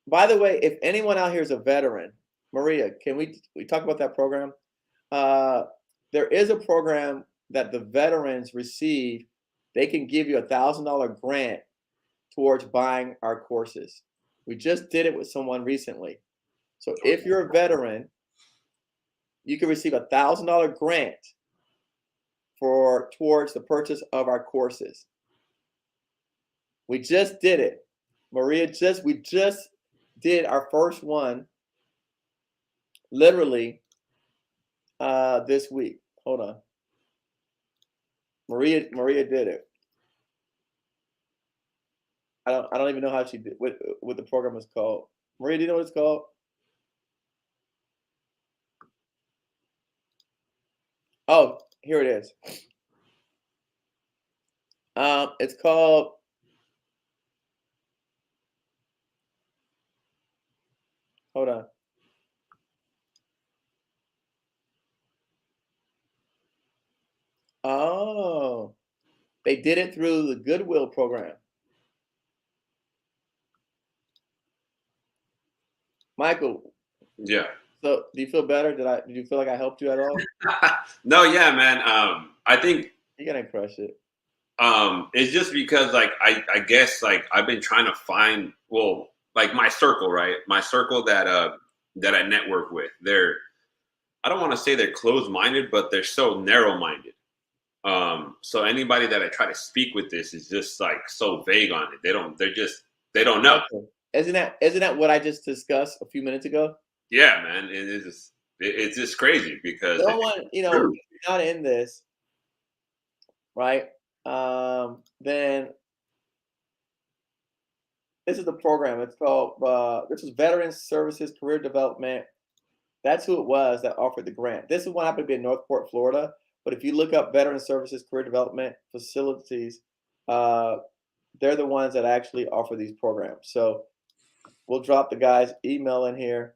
By the way, if anyone out here is a veteran, Maria, can we talk about that program? there is a program that the veterans receive. They can give you $1,000 grant towards buying our courses. We just did it with someone recently. So if you're a veteran, you can receive $1,000 grant towards the purchase of our courses. We just did it. Maria, we just did our first one literally this week. Hold on. Maria did it. I don't even know how she did what the program is called. Maria, do you know what it's called? Oh, here it is. It's called hold on. Oh, they did it through the Goodwill program. Michael, Yeah. so do you feel better? Did you feel like I helped you at all? No, yeah, man. I think You're gonna crush it. it's just because like I guess like I've been trying to find like my circle, right? My circle that I network with. I don't want to say they're closed-minded, but they're so narrow-minded. So anybody that I try to speak with this is just like so vague on it. They don't know. Okay. Isn't that what I just discussed a few minutes ago? Yeah, man. It's just crazy because No one, if you're not in this, right? Then this is the program. It's called this is Veterans Services Career Development. That's who it was that offered the grant. This is one happened to be in Northport, Florida. But if you look up Veterans Services Career Development Facilities, they're the ones that actually offer these programs. So we'll drop the guy's email in here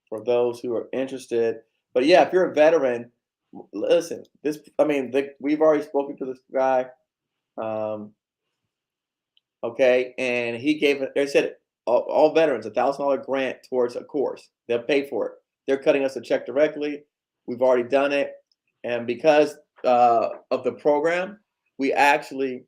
for those who are interested. But yeah, if you're a veteran, listen, we've already spoken to this guy. Okay, and they said all veterans $1,000 grant towards a course. They'll pay for it. They're cutting us a check directly. We've already done it, and because of the program, we actually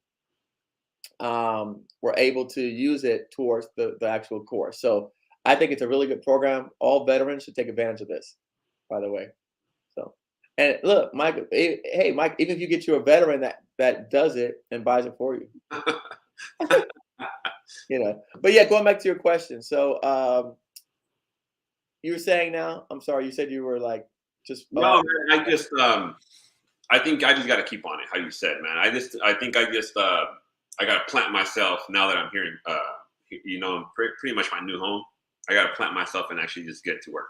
were able to use it towards the actual course. So I think it's a really good program. All veterans should take advantage of this, by the way. So, and look, Mike, hey, Mike, even if you get you a veteran that does it and buys it for you, But yeah, going back to your question. So you were saying now, I'm sorry, you said you were like just No, man, I think I just got to keep on it. How you said, man. I think I got to plant myself now that I'm here. Pretty much my new home. I got to plant myself and actually just get to work.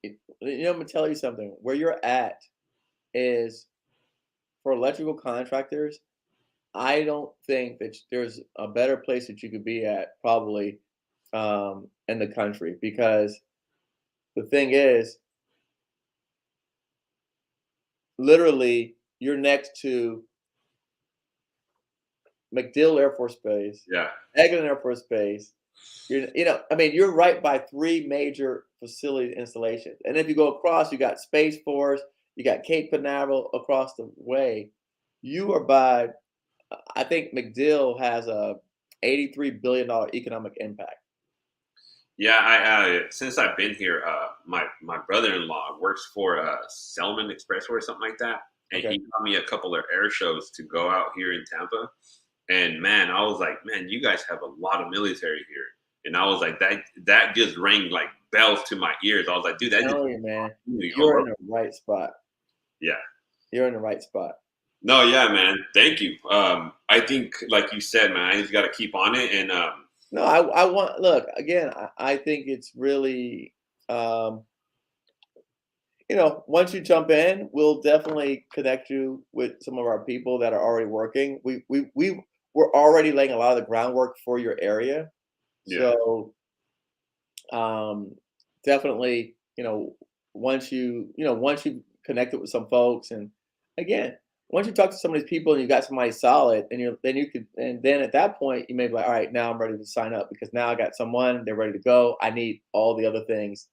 I'm gonna tell you something. Where you're at is for electrical contractors. I don't think that there's a better place that you could be at probably in the country, because the thing is, literally, you're next to MacDill Air Force Base, Yeah. Eglin Air Force Base. You're right by 3 major facility installations. And if you go across, you got Space Force, you got Cape Canaveral across the way. You are by, I think MacDill has a $83 billion economic impact. Yeah, since I've been here, my brother-in-law works for Selman Expressway or something like that, and Okay. he got me a couple of air shows to go out here in Tampa. And man, I was like, man, you guys have a lot of military here, and I was like, that just rang like bells to my ears. I was like, dude, that just Man, you're in the right spot. Yeah, You're in the right spot. no, yeah, man, thank you. I think, like you said, man, I just got to keep on it, and No, I want look again. I think it's really, once you jump in, we'll definitely connect you with some of our people that are already working. We're already laying a lot of the groundwork for your area. yeah. So definitely, once you connected with some folks, and again, once you talk to some of these people and you got somebody solid, and then at that point you may be like, all right, now I'm ready to sign up, because now I got someone, they're ready to go. I need all the other things,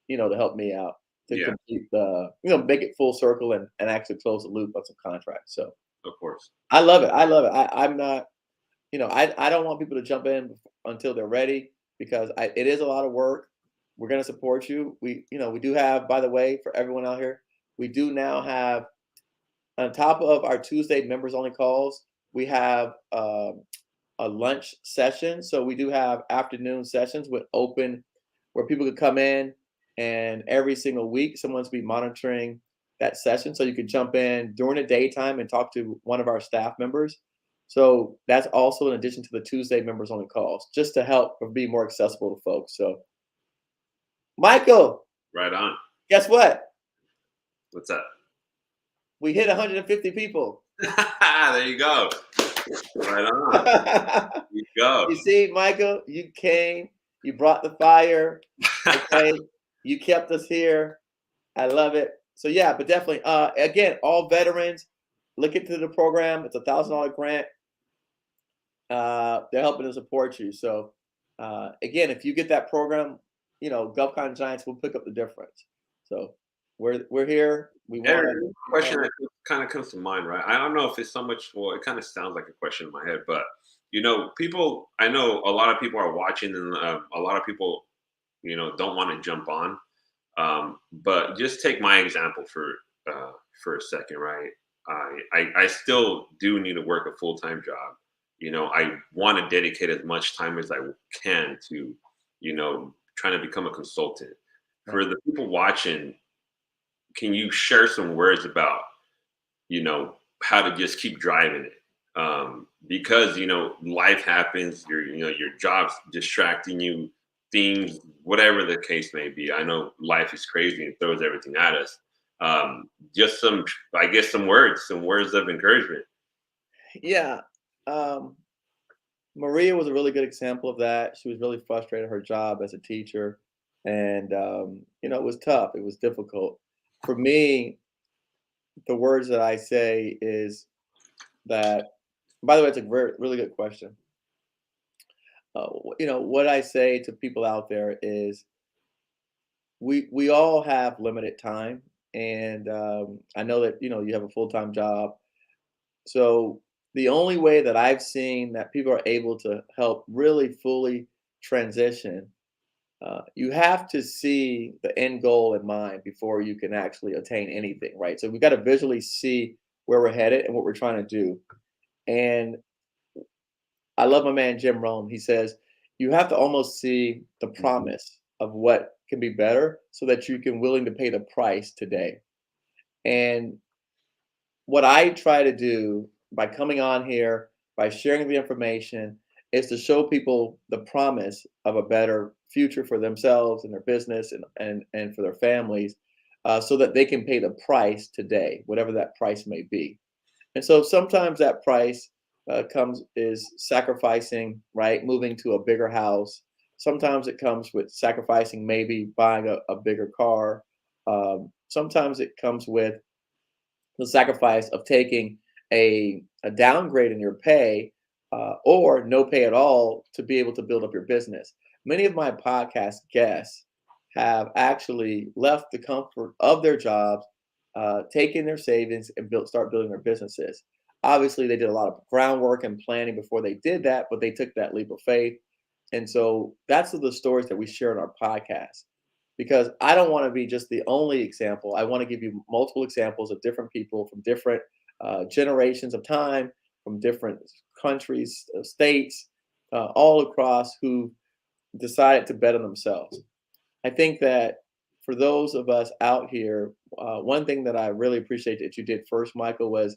to help me out. to Yeah. complete the, make it full circle and actually close the loop on some contracts. So Of course. I love it. I love it. I'm not, I don't want people to jump in until they're ready because it is a lot of work. We're going to support you. We do have, by the way, for everyone out here, we do now have, on top of our Tuesday members only calls, we have a lunch session. So we do have afternoon sessions with open where people could come in, and every single week someone's be monitoring that session. So you could jump in during the daytime and talk to one of our staff members. So that's also in addition to the Tuesday members only calls, just to help or be more accessible to folks. So Michael, Right on. guess what? What's up? We hit 150 people. There you go. Right on. There you go. You see, Michael, you came, you brought the fire, okay? You kept us here. I love it. So yeah, but definitely, again, all veterans, look into the program. It's a $1,000 grant. They're helping to support you. So again, if you get that program, GovCon Giants will pick up the difference. So we're here. We want Every question that kind of comes to mind, right? I don't know if it's so much, well, it kind of sounds like a question in my head, but people, I know a lot of people are watching, and a lot of people, don't want to jump on. But just take my example for a second, right? I still do need to work a full-time job. I want to dedicate as much time as I can to, trying to become a consultant. For the people watching, can you share some words about, how to just keep driving it? Because, life happens, your job's distracting you, things, whatever the case may be. I know life is crazy and throws everything at us. Just some words of encouragement. Yeah. Maria was a really good example of that. She was really frustrated at her job as a teacher. And, it was tough. It was difficult. For me, the words that I say is that, by the way, it's a really good question. What I say to people out there is we all have limited time. And I know that, you have a full-time job. So the only way that I've seen that people are able to help really fully transition, you have to see the end goal in mind before you can actually attain anything, right? So we've got to visually see where we're headed and what we're trying to do. And I love my man, Jim Rome. He says, you have to almost see the promise of what can be better so that you can willing to pay the price today. And what I try to do by coming on here, by sharing the information, is to show people the promise of a better future for themselves and their business and for their families, so that they can pay the price today, whatever that price may be. And so sometimes that price is sacrificing, right? Moving to a bigger house. Sometimes it comes with sacrificing, maybe buying a bigger car. Sometimes it comes with the sacrifice of taking a downgrade in your pay, or no pay at all, to be able to build up your business. Many of my podcast guests have actually left the comfort of their jobs, taken their savings and start building their businesses. Obviously, they did a lot of groundwork and planning before they did that, but they took that leap of faith. And so that's the stories that we share in our podcast, because I don't want to be just the only example. I want to give you multiple examples of different people from different generations of time, from different countries, states, all across, who decided to bet on themselves. I think that for those of us out here, one thing that I really appreciate that you did first, Michael, was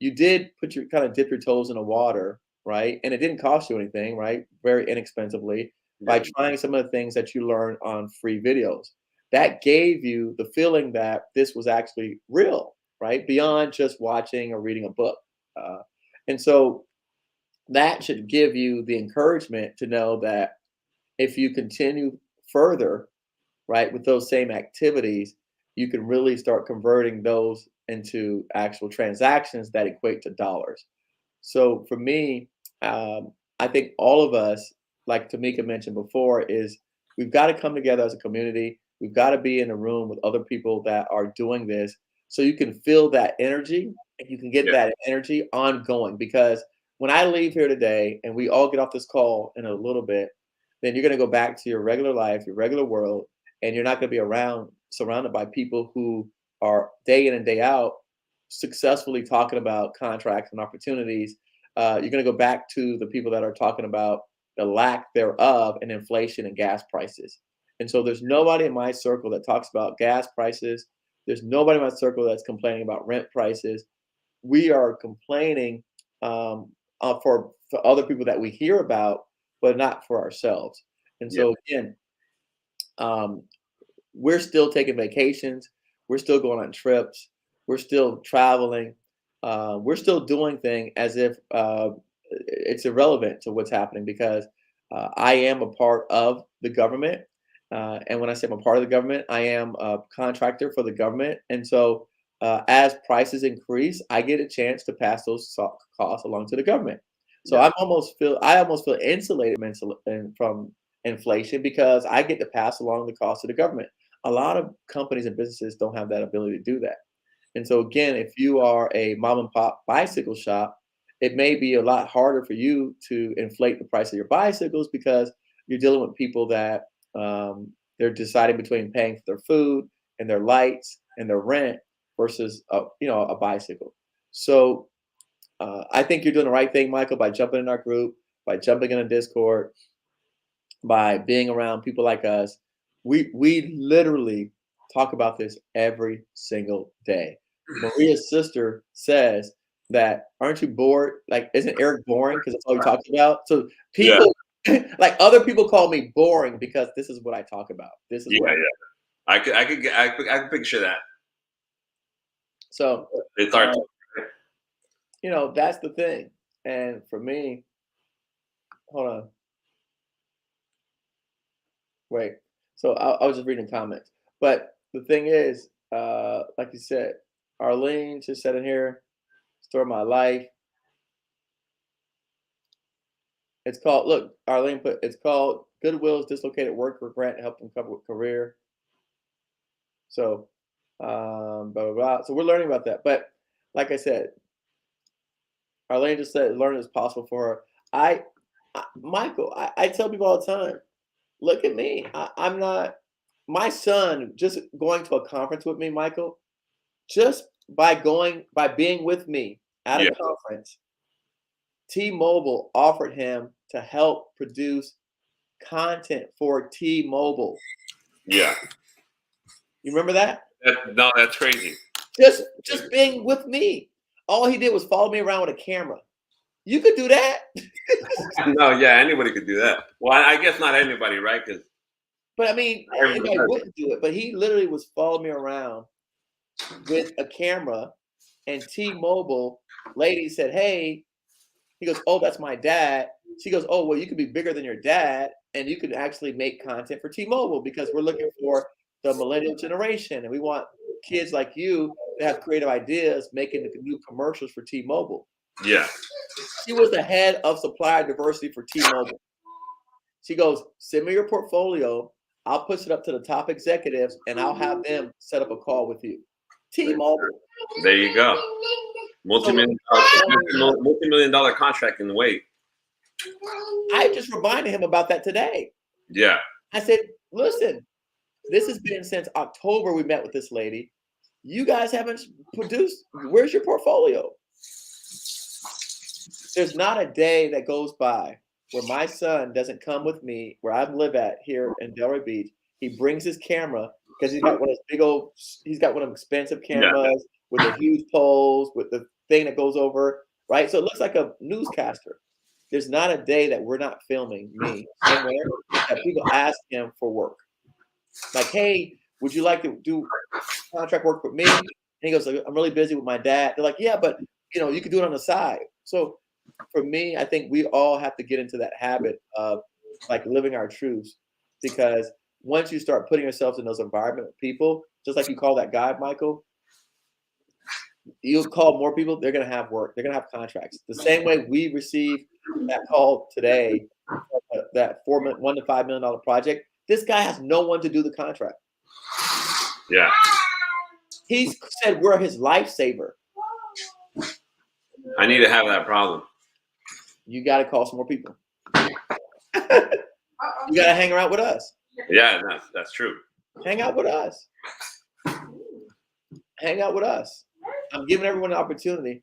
you did dip your toes in the water, right? And it didn't cost you anything, right? Very inexpensively, by trying some of the things that you learned on free videos. That gave you the feeling that this was actually real, right? Beyond just watching or reading a book. And so that should give you the encouragement to know that if you continue further, right, with those same activities, you can really start converting those into actual transactions that equate to dollars. So for me, I think all of us, like Tamika mentioned before, is we've got to come together as a community. We've got to be in a room with other people that are doing this so you can feel that energy and you can get that energy ongoing. Because when I leave here today and we all get off this call in a little bit, then you're going to go back to your regular life, your regular world, and you're not going to be surrounded by people who are day in and day out successfully talking about contracts and opportunities. You're going to go back to the people that are talking about the lack thereof and inflation and gas prices. And so there's nobody in my circle that talks about gas prices. There's nobody in my circle that's complaining about rent prices. We are complaining for other people that we hear about, but not for ourselves. And so again, we're still taking vacations. We're still going on trips. We're still traveling. We're still doing things as if it's irrelevant to what's happening, because I am a part of the government. And when I say I'm a part of the government, I am a contractor for the government. And so as prices increase, I get a chance to pass those costs along to the government. So I almost feel insulated from inflation because I get to pass along the cost to the government. A lot of companies and businesses don't have that ability to do that. And so again, if you are a mom and pop bicycle shop, it may be a lot harder for you to inflate the price of your bicycles because you're dealing with people that they're deciding between paying for their food and their lights and their rent versus a bicycle. So I think you're doing the right thing, Michael, by jumping in our group, by jumping in a Discord, by being around people like us. We literally talk about this every single day. Maria's sister says that, aren't you bored? Like, isn't Eric boring? Because that's all he talks about. So people, like other people call me boring because this is what I talk about. This is I could picture that. So it's hard. That's the thing. And for me, hold on. Wait. So I was just reading comments. But the thing is, like you said, Arlene just said in here, Story My Life. It's called, look, Arlene put, it's called Goodwill's Dislocated Worker Grant to help them cover with career. So, blah, blah, blah. So we're learning about that. But like I said, Arlene just said learning is possible for her. Michael, I tell people all the time, look at me. I'm not, my son just going to a conference with me, Michael, just by being with me at a conference, T-Mobile offered him to help produce content for T-Mobile. Yeah. You remember that? No, that's crazy. Just being with me. All he did was follow me around with a camera. You could do that. No, yeah, anybody could do that. Well, I guess not anybody, right? But I mean, anybody wouldn't do it. But he literally was following me around with a camera, and T-Mobile lady said, "Hey," he goes, "Oh, that's my dad." She goes, "Oh, well, you could be bigger than your dad, and you could actually make content for T-Mobile because we're looking for the millennial generation, and we want kids like you to have creative ideas making the new commercials for T-Mobile." Yeah. She was the head of supplier diversity for T-Mobile. She goes, "Send me your portfolio. I'll push it up to the top executives, and I'll have them set up a call with you." T-Mobile. There you go. Multi-million dollar contract in the wait. I just reminded him about that today. Yeah. I said, "Listen, this has been since October we met with this lady. You guys haven't produced. Where's your portfolio?" There's not a day that goes by where my son doesn't come with me where I live at here in Delray Beach. He brings his camera because he's got one of those expensive cameras with the huge poles, with the thing that goes over, right? So it looks like a newscaster. There's not a day that we're not filming me somewhere that people ask him for work. Like, "Hey, would you like to do contract work with me?" And he goes, "I'm really busy with my dad." They're like, "Yeah, but you could do it on the side." So for me, I think we all have to get into that habit of like living our truths, because once you start putting yourselves in those environments with people, just like you call that guy, Michael, you call more people, they're going to have work. They're going to have contracts. The same way we received that call today, that $1 to $5 million project, this guy has no one to do the contract. Yeah. He said we're his lifesaver. I need to have that problem. You got to call some more people. You got to hang around with us. Yeah, that's true. Hang out with us. Hang out with us. I'm giving everyone an opportunity.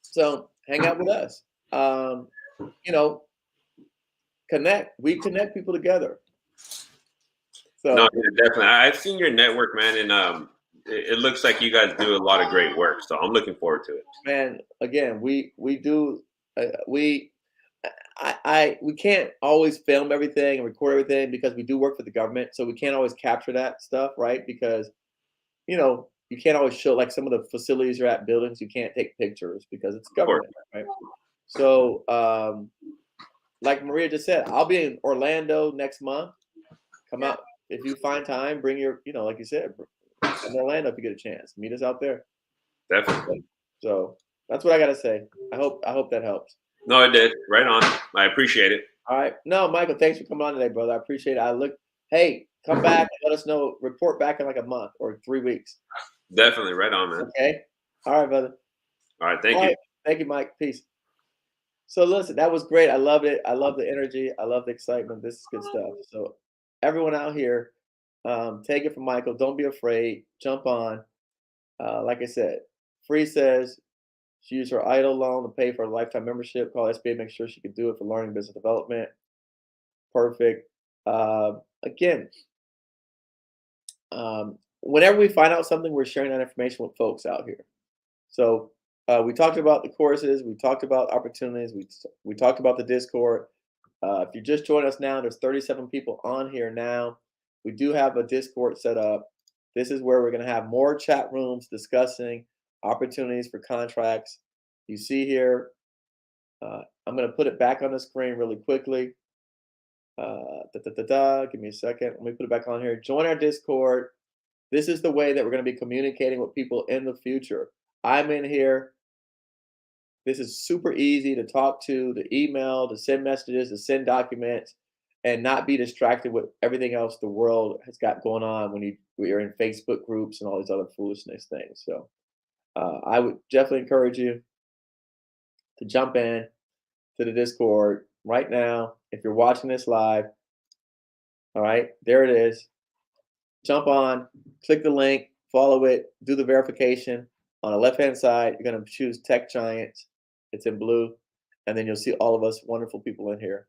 So hang out with us. You know, connect. We connect people together. So No, yeah, definitely. I've seen your network, man, and it looks like you guys do a lot of great work. So I'm looking forward to it. man, again, we do we can't always film everything and record everything because we do work for the government, so we can't always capture that stuff, right? Because you know you can't always show like some of the facilities you're at buildings, you can't take pictures because it's government, right? So like Maria just said, I'll be in Orlando next month. Come out if you find time. Bring your, you know, like you said, come to Orlando if you get a chance. Meet us out there. Definitely. So that's what I gotta say. I hope that helps. No, it did. Right on. I appreciate it. All right. No, Michael, thanks for coming on today, brother. I appreciate it. Hey, come back and let us know. Report back in like a month or 3 weeks. Definitely. Right on, man. Okay. All right, brother. All right. Thank All you. right. Thank you, Mike. Peace. So listen, that was great. I loved it. I love the energy. I love the excitement. This is good stuff. So everyone out here, take it from Michael. Don't be afraid. Jump on. Like I said, Free says she used her idle loan to pay for a lifetime membership. Call SBA, make sure she could do it for learning business development. Perfect. Again, whenever we find out something, we're sharing that information with folks out here. So we talked about the courses. We talked about opportunities. We talked about the Discord. If you just joined us now, there's 37 people on here now. We do have a Discord set up. This is where we're going to have more chat rooms discussing opportunities for contracts. You see here, I'm going to put it back on the screen really quickly. Give me a second. Let me put it back on here. Join our Discord. This is the way that we're going to be communicating with people in the future. I'm in here. This is super easy to talk to email, to send messages, to send documents, and not be distracted with everything else the world has got going on when you're in Facebook groups and all these other foolishness things. So I would definitely encourage you to jump in to the Discord right now. If you're watching this live, all right, there it is. Jump on, click the link, follow it, do the verification. On the left-hand side, you're going to choose Tech Giants. It's in blue. And then you'll see all of us wonderful people in here.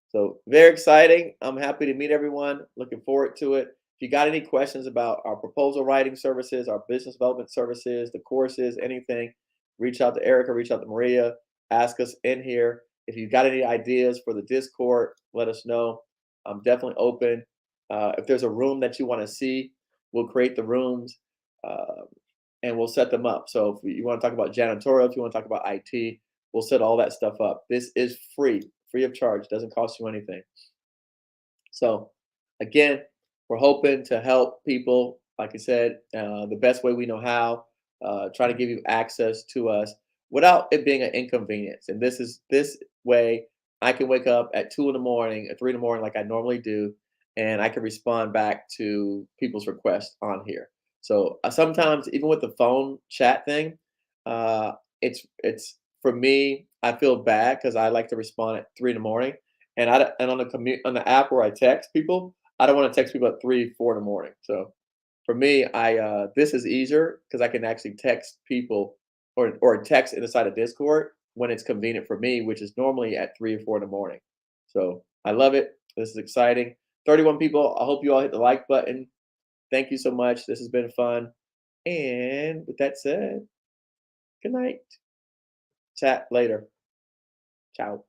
So very exciting. I'm happy to meet everyone. Looking forward to it. If you got any questions about our proposal writing services, our business development services, the courses, anything, reach out to Erica, reach out to Maria, ask us in here. If you've got any ideas for the Discord, let us know. I'm definitely open. If there's a room that you want to see, we'll create the rooms and we'll set them up. So if you want to talk about janitorial, if you want to talk about IT, we'll set all that stuff up. This is free of charge, doesn't cost you anything. So again, we're hoping to help people, like I said, the best way we know how, try to give you access to us without it being an inconvenience. And this way I can wake up at 2 in the morning, at 3 in the morning, like I normally do, and I can respond back to people's requests on here. So sometimes even with the phone chat thing, it's for me, I feel bad because I like to respond at 3 in the morning, and on the app where I text people, I don't want to text people at 3, 4 in the morning. So for me, this is easier because I can actually text people or text inside of Discord when it's convenient for me, which is normally at 3 or 4 in the morning. So I love it. This is exciting. 31 people. I hope you all hit the like button. Thank you so much. This has been fun. And with that said, good night. Chat later. Ciao.